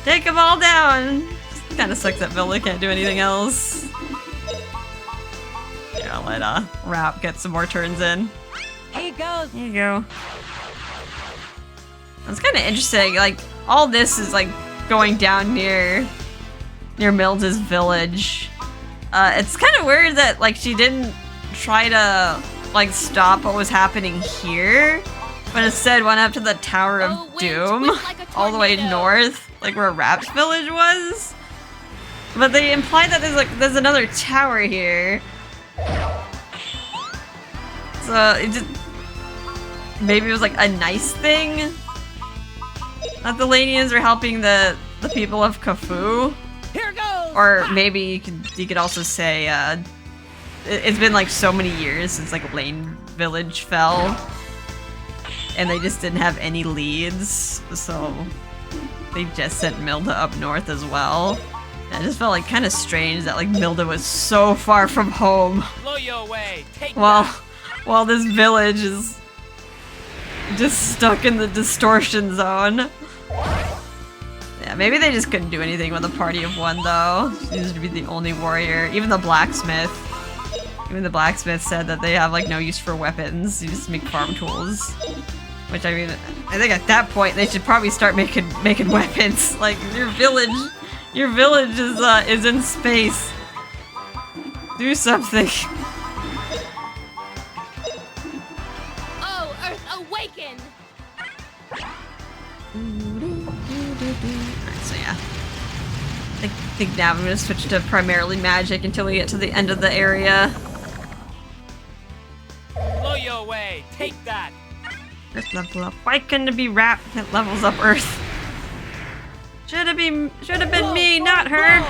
[SPEAKER 1] Take them all down! Kinda sucks that Villa can't do anything else. Yeah, I'll let Rap get some more turns in.
[SPEAKER 2] Here you go.
[SPEAKER 1] There you go. It's kind of interesting, like, all this is, like, going down near Milda's village. It's kind of weird that, like, she didn't try to, like, stop what was happening here, but instead went up to the Tower of Doom, all the way north, like where Rap's village was. But they imply that there's another tower here. So, maybe it was, like, a nice thing that the Lainians are helping the people of Cafu.
[SPEAKER 2] Here goes.
[SPEAKER 1] Or maybe you could also say it's been like so many years since like Laine Village fell, and they just didn't have any leads, so they just sent Milda up north as well. And it just felt like kind of strange that like Milda was so far from home.
[SPEAKER 3] Blow you away! Take
[SPEAKER 1] While this village is just stuck in the distortion zone. Yeah, maybe they just couldn't do anything with a party of 1 though. She needs to be the only warrior. Even the blacksmith said that they have like no use for weapons. You just make farm tools. Which I mean, I think at that point they should probably start making weapons. Like your village is in space. Do something.
[SPEAKER 4] Oh, Earth, awaken!
[SPEAKER 1] Alright, so yeah. I think now I'm gonna switch to primarily magic until we get to the end of the area.
[SPEAKER 3] Blow you away! Take that!
[SPEAKER 1] Let's level up. Why couldn't it be Rap that levels up Earth? Should have been me, not her.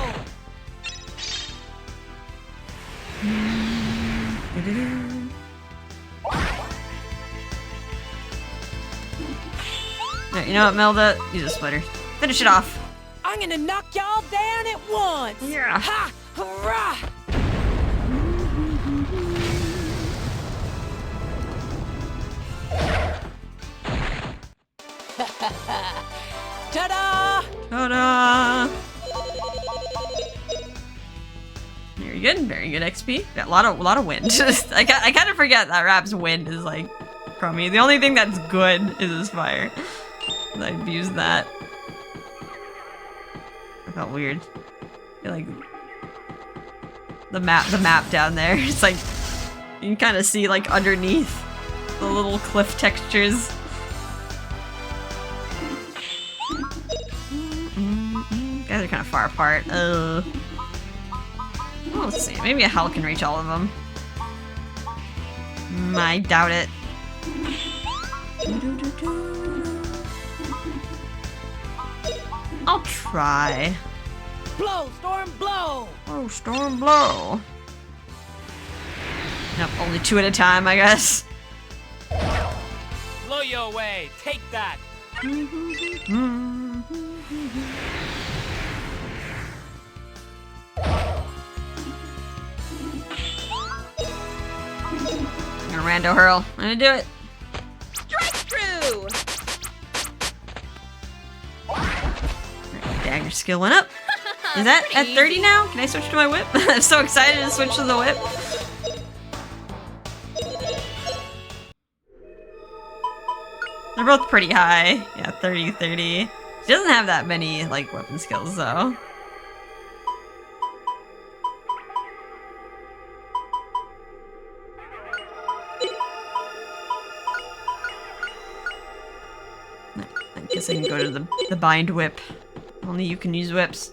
[SPEAKER 1] Alright, you know what, Milda? Use a splitter. Finish it off.
[SPEAKER 2] I'm gonna knock y'all down at once.
[SPEAKER 1] Yeah.
[SPEAKER 2] Ha! Hurrah! Ta-da!
[SPEAKER 1] Ta-da! Very good, very good XP. Got a lot of wind. I kind of forget that Rap's wind is like crummy. The only thing that's good is his fire. I abused that. I felt weird. I feel like the map down there. It's like you can kind of see like underneath the little cliff textures. Guys are kind of far apart. Oh, let's see. Maybe a hell can reach all of them. I doubt it. I'll try.
[SPEAKER 2] Blow, storm, blow!
[SPEAKER 1] Oh, storm blow. Nope, only 2 at a time, I guess.
[SPEAKER 3] Blow you away. Take that. I'm gonna rando hurl. I'm gonna do it.
[SPEAKER 4] Strike through!
[SPEAKER 1] Dagger skill went up. Is that at 30 now? Can I switch to my whip? I'm so excited to switch to the whip. They're both pretty high. Yeah, 30, 30. She doesn't have that many, like, weapon skills, though. I guess I can go to the bind whip. Only you can use whips.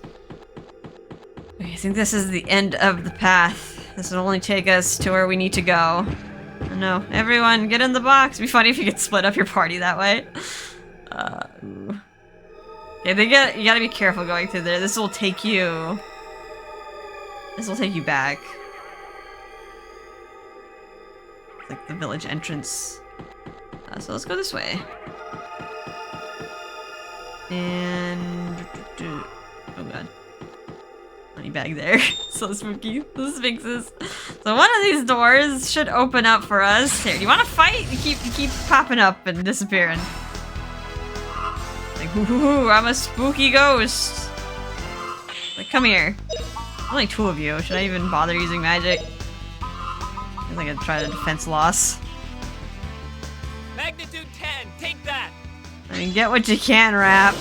[SPEAKER 1] Okay, I think this is the end of the path. This will only take us to where we need to go. Oh no, everyone get in the box. It'd be funny if you could split up your party that way. Ooh. Okay, you gotta be careful going through there. This will take you back. It's like the village entrance. So let's go this way. And oh god, money bag there. So spooky. The sphinxes. So one of these doors should open up for us. Here, do you want to fight? You keep popping up and disappearing. Like, ooh, I'm a spooky ghost. Like, come here. Only 2 of you. Should I even bother using magic? I think I'd try the defense loss.
[SPEAKER 3] Magnitude 10. Take that.
[SPEAKER 1] I mean, get what you can, Rap.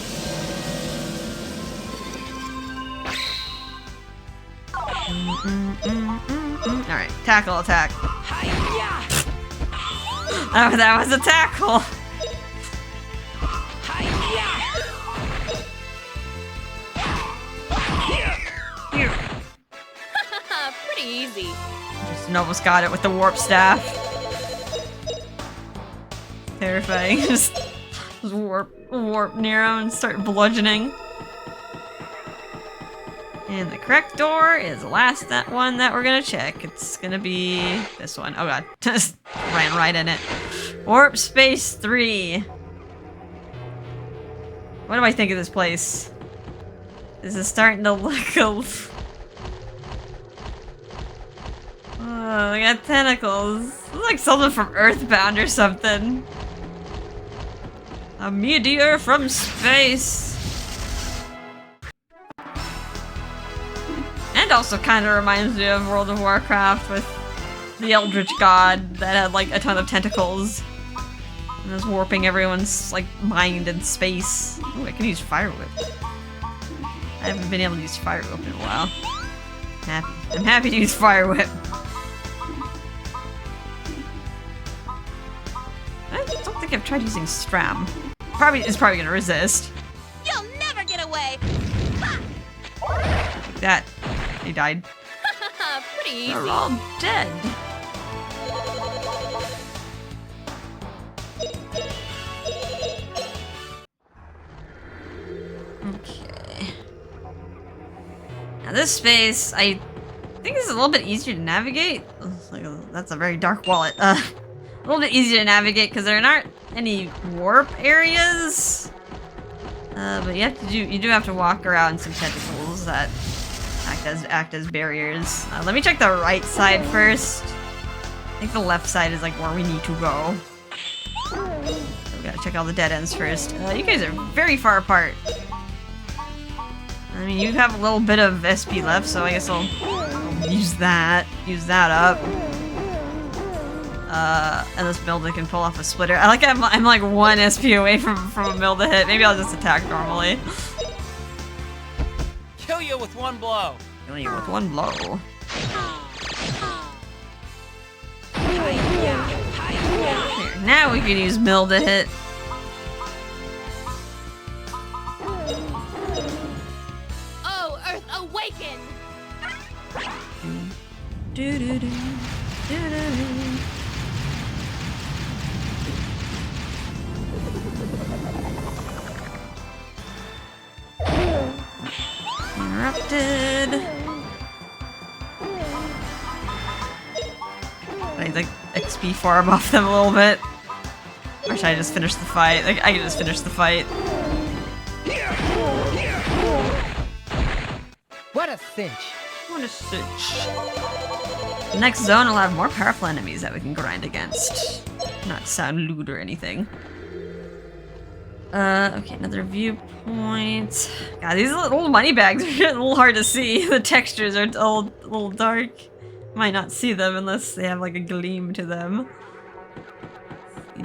[SPEAKER 1] Alright, tackle attack. Oh, that was a tackle.
[SPEAKER 4] Pretty easy.
[SPEAKER 1] Just almost got it with the warp staff. Terrifying. Just warp near him and start bludgeoning. And the correct door is the last one that we're gonna check. It's gonna be this one. Oh god, just ran right in it. Warp space 3. What do I think of this place? This is starting to look a... Oh, they got tentacles. This looks like something from Earthbound or something. A meteor from space. And also kind of reminds me of World of Warcraft with the Eldritch God that had like a ton of tentacles. And was warping everyone's like mind in space. Ooh, I can use Fire Whip. I haven't been able to use Fire Whip in a while. I'm happy to use Fire Whip. I don't think I've tried using Stram. It's probably gonna resist.
[SPEAKER 4] You'll never get away!
[SPEAKER 1] Like that. He died.
[SPEAKER 4] Pretty easy.
[SPEAKER 1] They're all dead. Okay. Now this space, I think this is a little bit easier to navigate. That's a very dark wallet. A little bit easier to navigate because there aren't any warp areas. But you do have to walk around some tentacles that act as barriers. Let me check the right side first. I think the left side is like where we need to go. So we gotta check all the dead ends first. You guys are very far apart. I mean, you have a little bit of SP left, so I guess I'll use that. Use that up. And this Milda can pull off a splitter. I like I'm like 1 SP away from a Milda hit. Maybe I'll just attack normally.
[SPEAKER 3] Kill you with one blow.
[SPEAKER 1] Kill you with one blow. Here, now we can use Milda hit.
[SPEAKER 4] Oh, Earth, awaken!
[SPEAKER 1] Do do do do do. Interrupted. I need like XP farm off them a little bit. Or should I just finish the fight? Like I can just finish the fight.
[SPEAKER 2] What a cinch.
[SPEAKER 1] What a cinch. The next zone will have more powerful enemies that we can grind against. Not sound lewd or anything. Okay, another viewpoint. God, these little money bags are getting a little hard to see. The textures are a little dark. Might not see them unless they have like a gleam to them.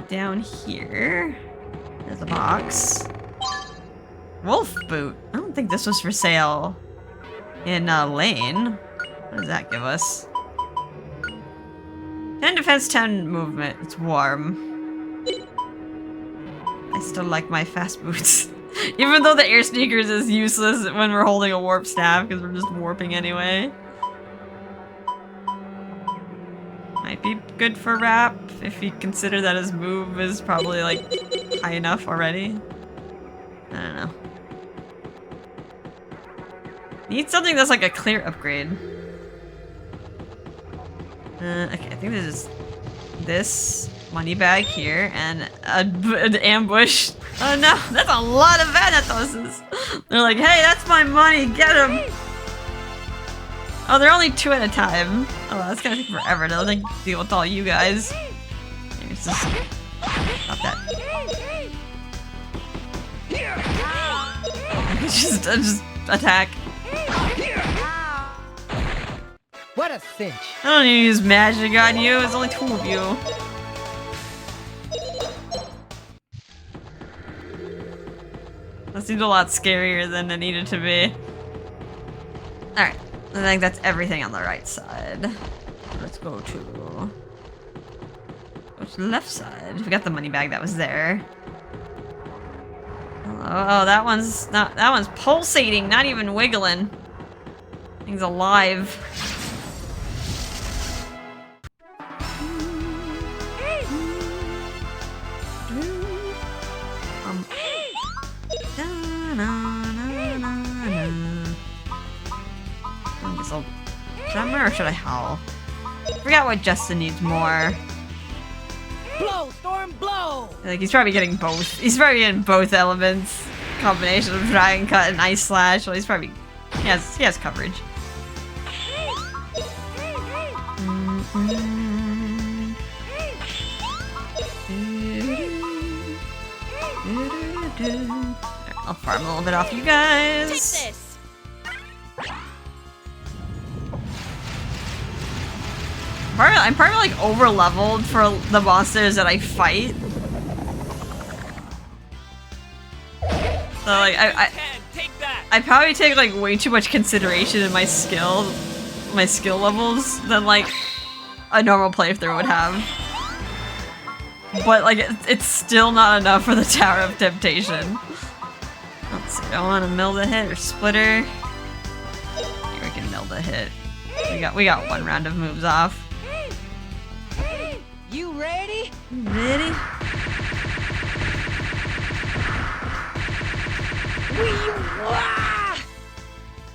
[SPEAKER 1] Down here, there's a box. Wolf boot. I don't think this was for sale in Laine. What does that give us? 10 defense, 10 movement. It's warm. I still like my fast boots. Even though the air sneakers is useless when we're holding a warp staff because we're just warping anyway. Might be good for Rap if you consider that his move is probably like high enough already. I don't know. Need something that's like a clear upgrade. Okay, I think this is this money bag here and an ambush. Oh no, that's a lot of Vanatoses. They're like, hey, that's my money, get him. Oh, they're only 2 at a time. Oh, that's gonna take forever to like deal with all you guys. Here's this. Stop that. just attack.
[SPEAKER 2] What a cinch.
[SPEAKER 1] I don't need to use magic on you. There's only 2 of you. That seemed a lot scarier than it needed to be. Alright. I think that's everything on the right side. Let's go to the left side. We got the money bag that was there. Oh, that one's pulsating, not even wiggling. Thing's alive. Drummer or should I howl? Forgot what Justin needs more.
[SPEAKER 2] Blow, storm, blow!
[SPEAKER 1] Like he's probably getting both. He's probably getting both elements. Combination of Dragon Cut and Ice Slash. Well, he has coverage. I'll farm a little bit off you guys.
[SPEAKER 4] Take this!
[SPEAKER 1] I'm probably like over leveled for the monsters that I fight. So like I probably take like way too much consideration in my skill levels than like a normal playthrough would have. But like it's still not enough for the Tower of Temptation. Let's see, I want to Milda hit or splitter. Here we can Milda hit. We got 1 round of moves off.
[SPEAKER 2] You ready?
[SPEAKER 1] Ready?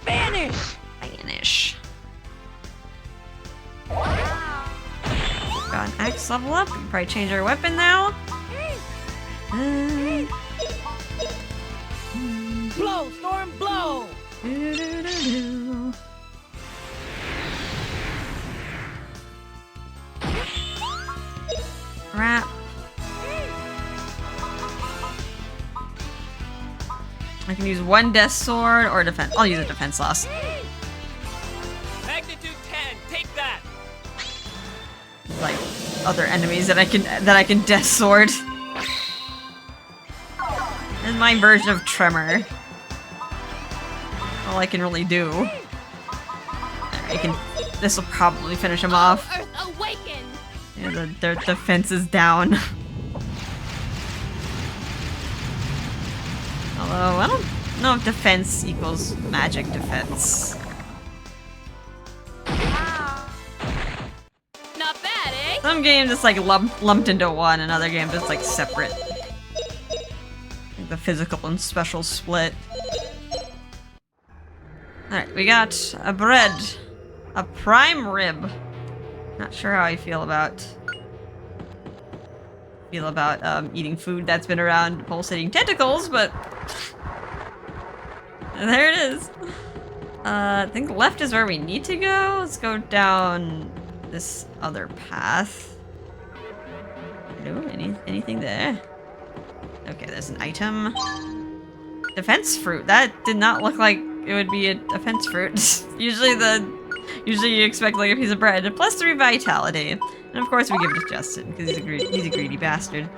[SPEAKER 2] Vanish!
[SPEAKER 1] Vanish. Got an axe level up. We can probably change our weapon now.
[SPEAKER 2] Blow, storm, blow!
[SPEAKER 1] Crap. I can use 1 death sword or defense. I'll use a defense loss.
[SPEAKER 3] Magnitude 10, take that!
[SPEAKER 1] Like other enemies that I can death sword. This is my version of Tremor. All I can really do. This will probably finish him off.
[SPEAKER 4] Earth, awaken!
[SPEAKER 1] Yeah, their defense is down. Although, I don't know if defense equals magic defense.
[SPEAKER 4] Not bad, eh?
[SPEAKER 1] Some games it's like lumped into one, and other games it's like separate. Like the physical and special split. Alright, we got a bread. A prime rib. Not sure how I feel about eating food that's been around pulsating tentacles, but there it is. I think left is where we need to go. Let's go down this other path. Hello, anything there? Okay, there's an item. Defense fruit. That did not look like it would be a defense fruit. Usually you expect like a piece of bread. Plus 3 vitality. And of course we give it to Justin, because he's a greedy bastard.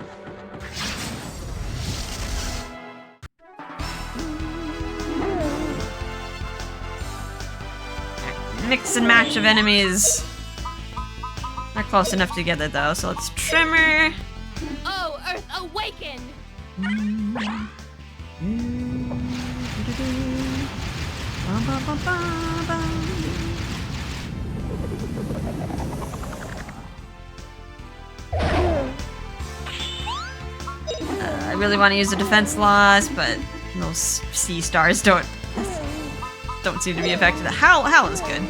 [SPEAKER 1] Mix and match of enemies. Not close enough together though, so let's Tremor.
[SPEAKER 4] Oh, Earth, awaken!
[SPEAKER 1] I really want to use a defense loss, but those sea stars don't seem to be affected. Howl is good.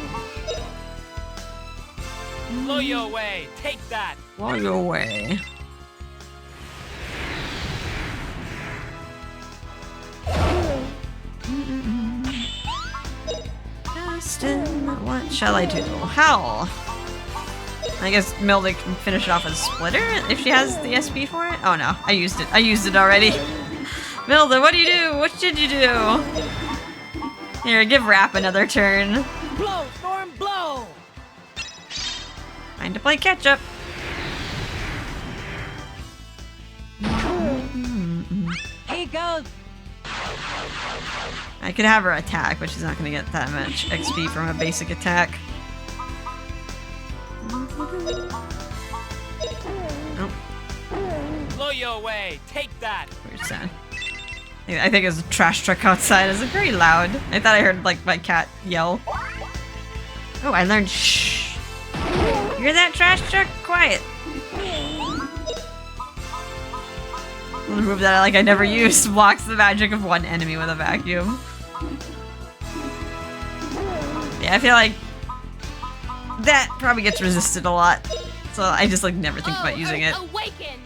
[SPEAKER 3] Blow you away. Take that.
[SPEAKER 1] Blow you away. Justin, what shall I do? Howl. I guess Milda can finish it off with a splitter if she has the SP for it. Oh no, I used it. I used it already. Milda, what do you do? What should you do? Here, give Rap another turn.
[SPEAKER 2] Blow, storm, blow!
[SPEAKER 1] Time to play catch up.
[SPEAKER 2] Here goes.
[SPEAKER 1] I could have her attack, but she's not going to get that much XP from a basic attack. Nope.
[SPEAKER 3] Blow you away. Take that.
[SPEAKER 1] Weird sound. I think there's a trash truck outside. It's very loud. I thought I heard like my cat yell. Oh, I learned shh. Hear that trash truck? Quiet. The move that I never used blocks the magic of one enemy with a vacuum. Yeah, I feel like that probably gets resisted a lot. So I just like never think about using it.
[SPEAKER 4] Awaken!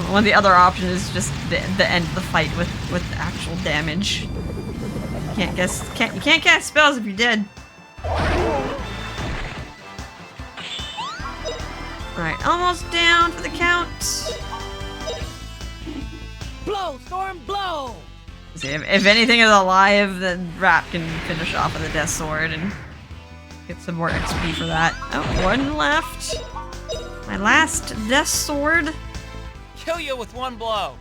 [SPEAKER 1] One of the other options is just the end of the fight with actual damage. You can't cast spells if you're dead. Alright, almost down for the count.
[SPEAKER 2] Blow, storm, blow!
[SPEAKER 1] See, if anything is alive, then Rap can finish off with a Death Sword and get some more XP for that. Oh, one left. My last Death Sword.
[SPEAKER 3] Kill you with one blow.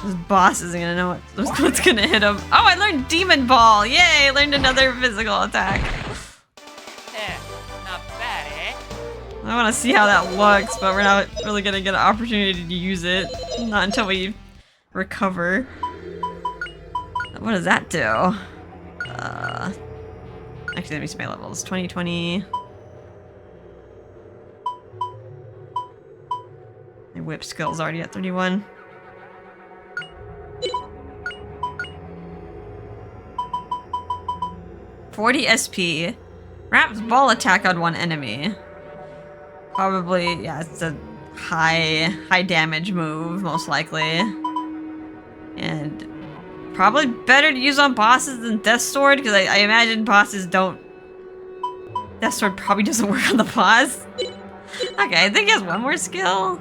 [SPEAKER 1] This boss isn't gonna know what's gonna hit him. Oh, I learned Demon Ball! Yay! I learned another physical attack.
[SPEAKER 3] Not bad, eh?
[SPEAKER 1] I want to see how that looks, but we're not really gonna get an opportunity to use it. Not until we recover. What does that do? Actually, let me see my levels. 2020. My whip skill's already at 31. $40 SP. Rap's ball attack on one enemy. Probably, yeah, it's a high damage move, most likely. And probably better to use on bosses than Death Sword, because I imagine bosses don't... Death Sword probably doesn't work on the boss. Okay, I think he has one more skill.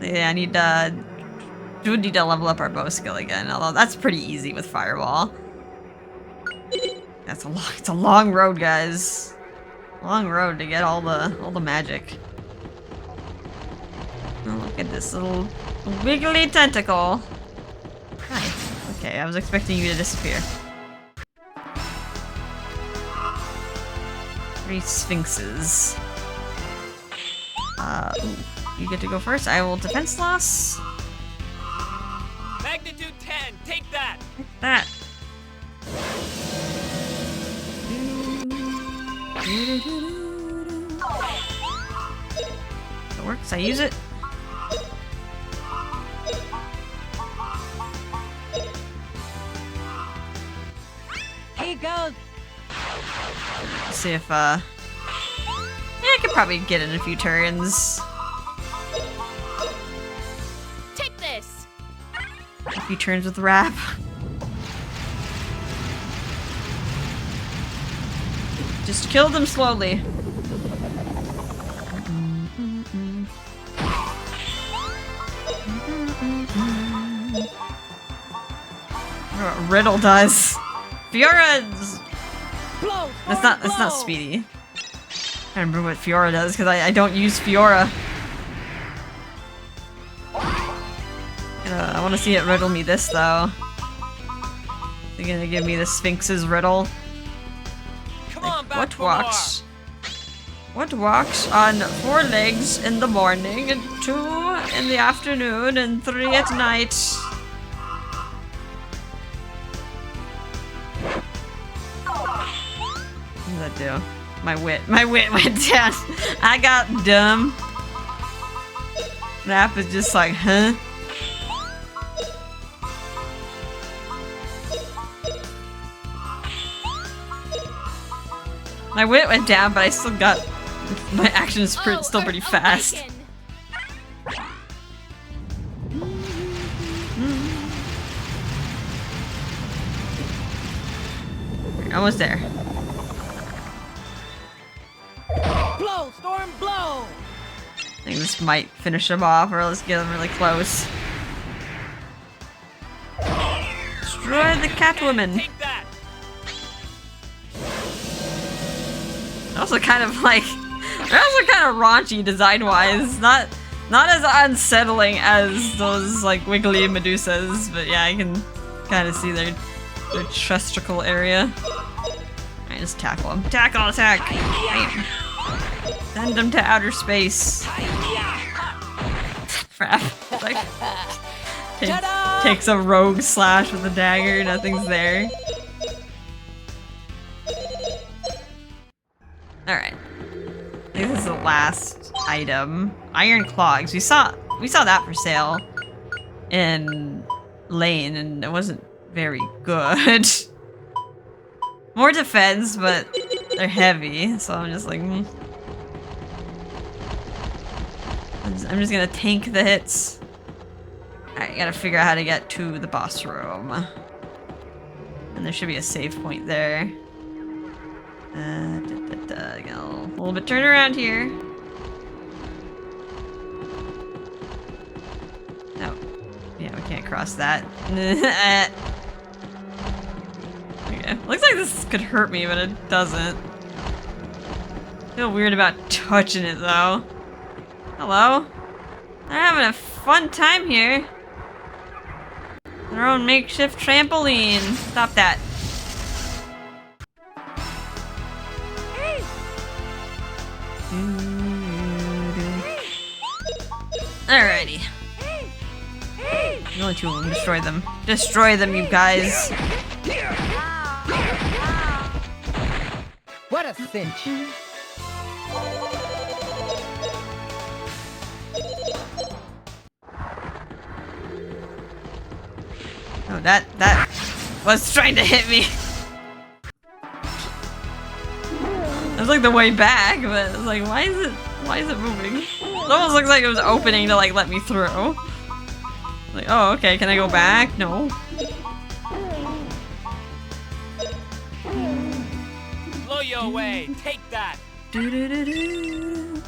[SPEAKER 1] Yeah, we would need to level up our bow skill again, although that's pretty easy with Fireball. It's a long road, guys. Long road to get all the magic. Oh, look at this little wiggly tentacle. Hi. Okay, I was expecting you to disappear. 3 sphinxes. Ooh, you get to go first. I will defense loss.
[SPEAKER 3] Magnitude 10, take that!
[SPEAKER 1] Take that. It works. I use it.
[SPEAKER 2] Here goes.
[SPEAKER 1] Let's see if yeah, I could probably get in a few turns.
[SPEAKER 4] Take this.
[SPEAKER 1] A few turns with rap. Just kill them slowly. I wonder what Riddle does. Fiora's.
[SPEAKER 2] Blow,
[SPEAKER 1] It's
[SPEAKER 2] storm,
[SPEAKER 1] not
[SPEAKER 2] blow.
[SPEAKER 1] speedy. I remember what Fiora does because I don't use Fiora. I want to see it riddle me this though. They're gonna give me the Sphinx's riddle.
[SPEAKER 3] Come on, back
[SPEAKER 1] What
[SPEAKER 3] for more.
[SPEAKER 1] walks? What walks on 4 legs in the morning, and 2 in the afternoon, and 3 at night? What did that do? My wit went down. I got dumb. Rap is just like, huh? My wit went down, but I still got my action is still pretty
[SPEAKER 4] Earth
[SPEAKER 1] fast.
[SPEAKER 4] Awaken.
[SPEAKER 1] Almost there.
[SPEAKER 2] Blow, storm, blow.
[SPEAKER 1] I think this might finish him off, or let's get him really close. Destroy the Catwoman.
[SPEAKER 3] Take that!
[SPEAKER 1] Also kind of like, they're also kind of raunchy design-wise. Not as unsettling as those like wiggly Medusas, but yeah, I can kind of see their chesticle area. Alright, just tackle them. Tackle attack! Bam. Send them to outer space. Crap. Like, takes a rogue slash with a dagger, nothing's there. Alright. I think this is the last item. Iron clogs. We saw that for sale in Laine, and it wasn't very good. More defense, but they're heavy, so I'm just like, I'm just gonna tank the hits. Alright, gotta figure out how to get to the boss room. And there should be a save point there. Get a little bit turn around here. No. Yeah, we can't cross that. Okay. Looks like this could hurt me, but it doesn't. I feel weird about touching it though. Hello? They're having a fun time here. Their own makeshift trampoline. Stop that. Alrighty. Only 2 of them. Destroy them. Destroy them, you guys.
[SPEAKER 2] What a cinch.
[SPEAKER 1] Oh, that was trying to hit me. It was like the way back, but it's like, why is it moving? It almost looks like it was opening to like let me through. Like, oh, okay, can I go back? No.
[SPEAKER 3] Blow you away, take that!
[SPEAKER 1] Do-do-do-do.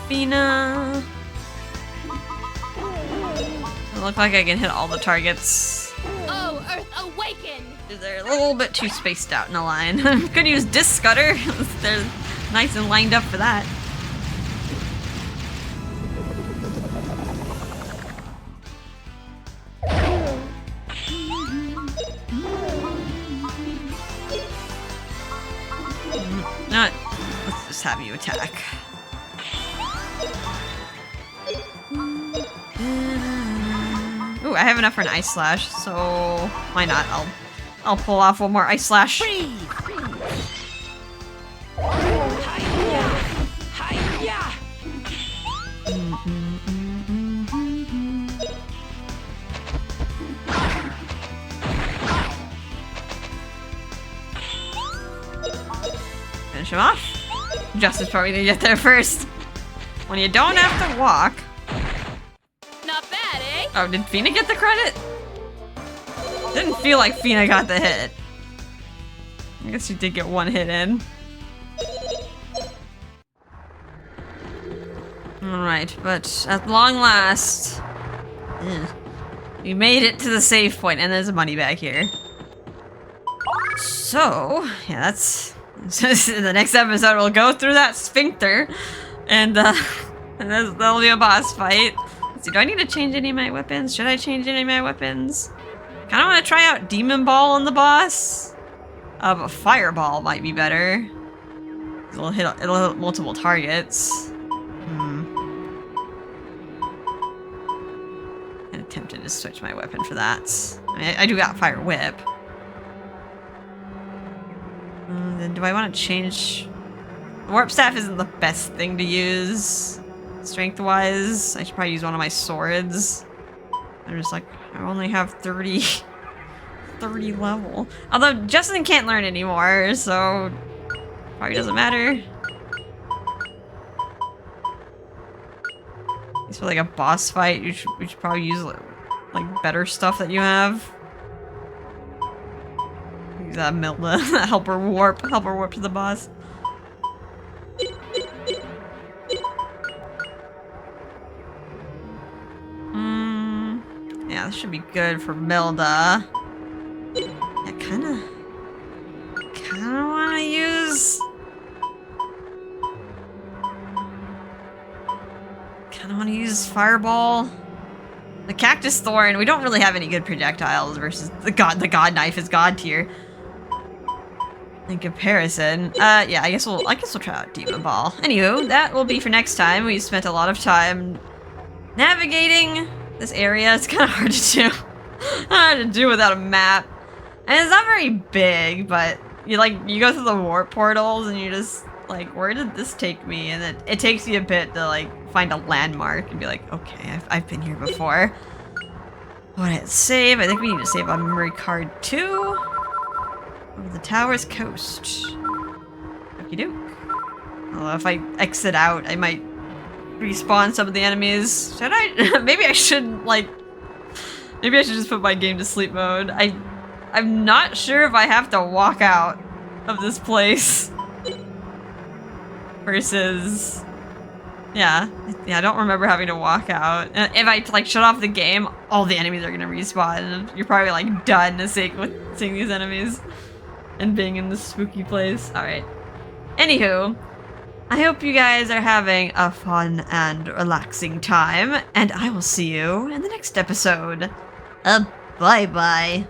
[SPEAKER 1] Fina. look like I can hit all the targets.
[SPEAKER 4] Oh, Earth, awaken!
[SPEAKER 1] They're a little bit too spaced out in a line. Could use disc scutter. They're nice and lined up for that. Not. Let's just have you attack. Ooh, I have enough for an ice slash, so why not? I'll pull off one more ice slash.
[SPEAKER 2] Freeze! Hi-ya! Hi-ya!
[SPEAKER 1] Finish him off. Justin's probably gonna get there first. When you don't have to walk.
[SPEAKER 4] Not bad, eh?
[SPEAKER 1] Oh, did Fina get the credit? Didn't feel like Fina got the hit. I guess she did get one hit in. Alright, but at long last, we made it to the save point, and there's a money bag here. So, yeah, that's... in the next episode, we'll go through that sphincter, and that'll be a boss fight. Let's see, do I need to change any of my weapons? Should I change any of my weapons? Kinda wanna try out Demon Ball on the boss. But Fireball might be better. It'll hit multiple targets. I'm tempted to switch my weapon for that. I mean, I do got Fire Whip. Then do I want to change... The Warp Staff isn't the best thing to use, strength-wise. I should probably use one of my swords. I'm just like, I only have 30 level. Although Justin can't learn anymore, so probably doesn't matter. It's for like a boss fight. We should probably use like better stuff that you have. Use that Milda, help her warp to the boss. Yeah, this should be good for Milda. Yeah, kinda wanna use... Kinda wanna use Fireball. The Cactus Thorn, we don't really have any good projectiles versus the God Knife is God tier. In comparison, yeah, I guess we'll try out Demon Ball. Anywho, that will be for next time. We spent a lot of time navigating this area. It's kind of hard to do without a map, and it's not very big. But you go through the warp portals, and you just like, where did this take me? And it takes you a bit to like find a landmark and be like, okay, I've been here before. What did it save? I think we need to save on memory card 2. Over the tower's coast. Okie doke. Although if I exit out, I might respawn some of the enemies. Should I? Maybe I should just put my game to sleep mode. I'm not sure if I have to walk out of this place. Versus... Yeah, I don't remember having to walk out. And if I like shut off the game, all the enemies are gonna respawn, and you're probably like done with seeing these enemies and being in this spooky place. Alright. Anywho, I hope you guys are having a fun and relaxing time, and I will see you in the next episode. Bye-bye.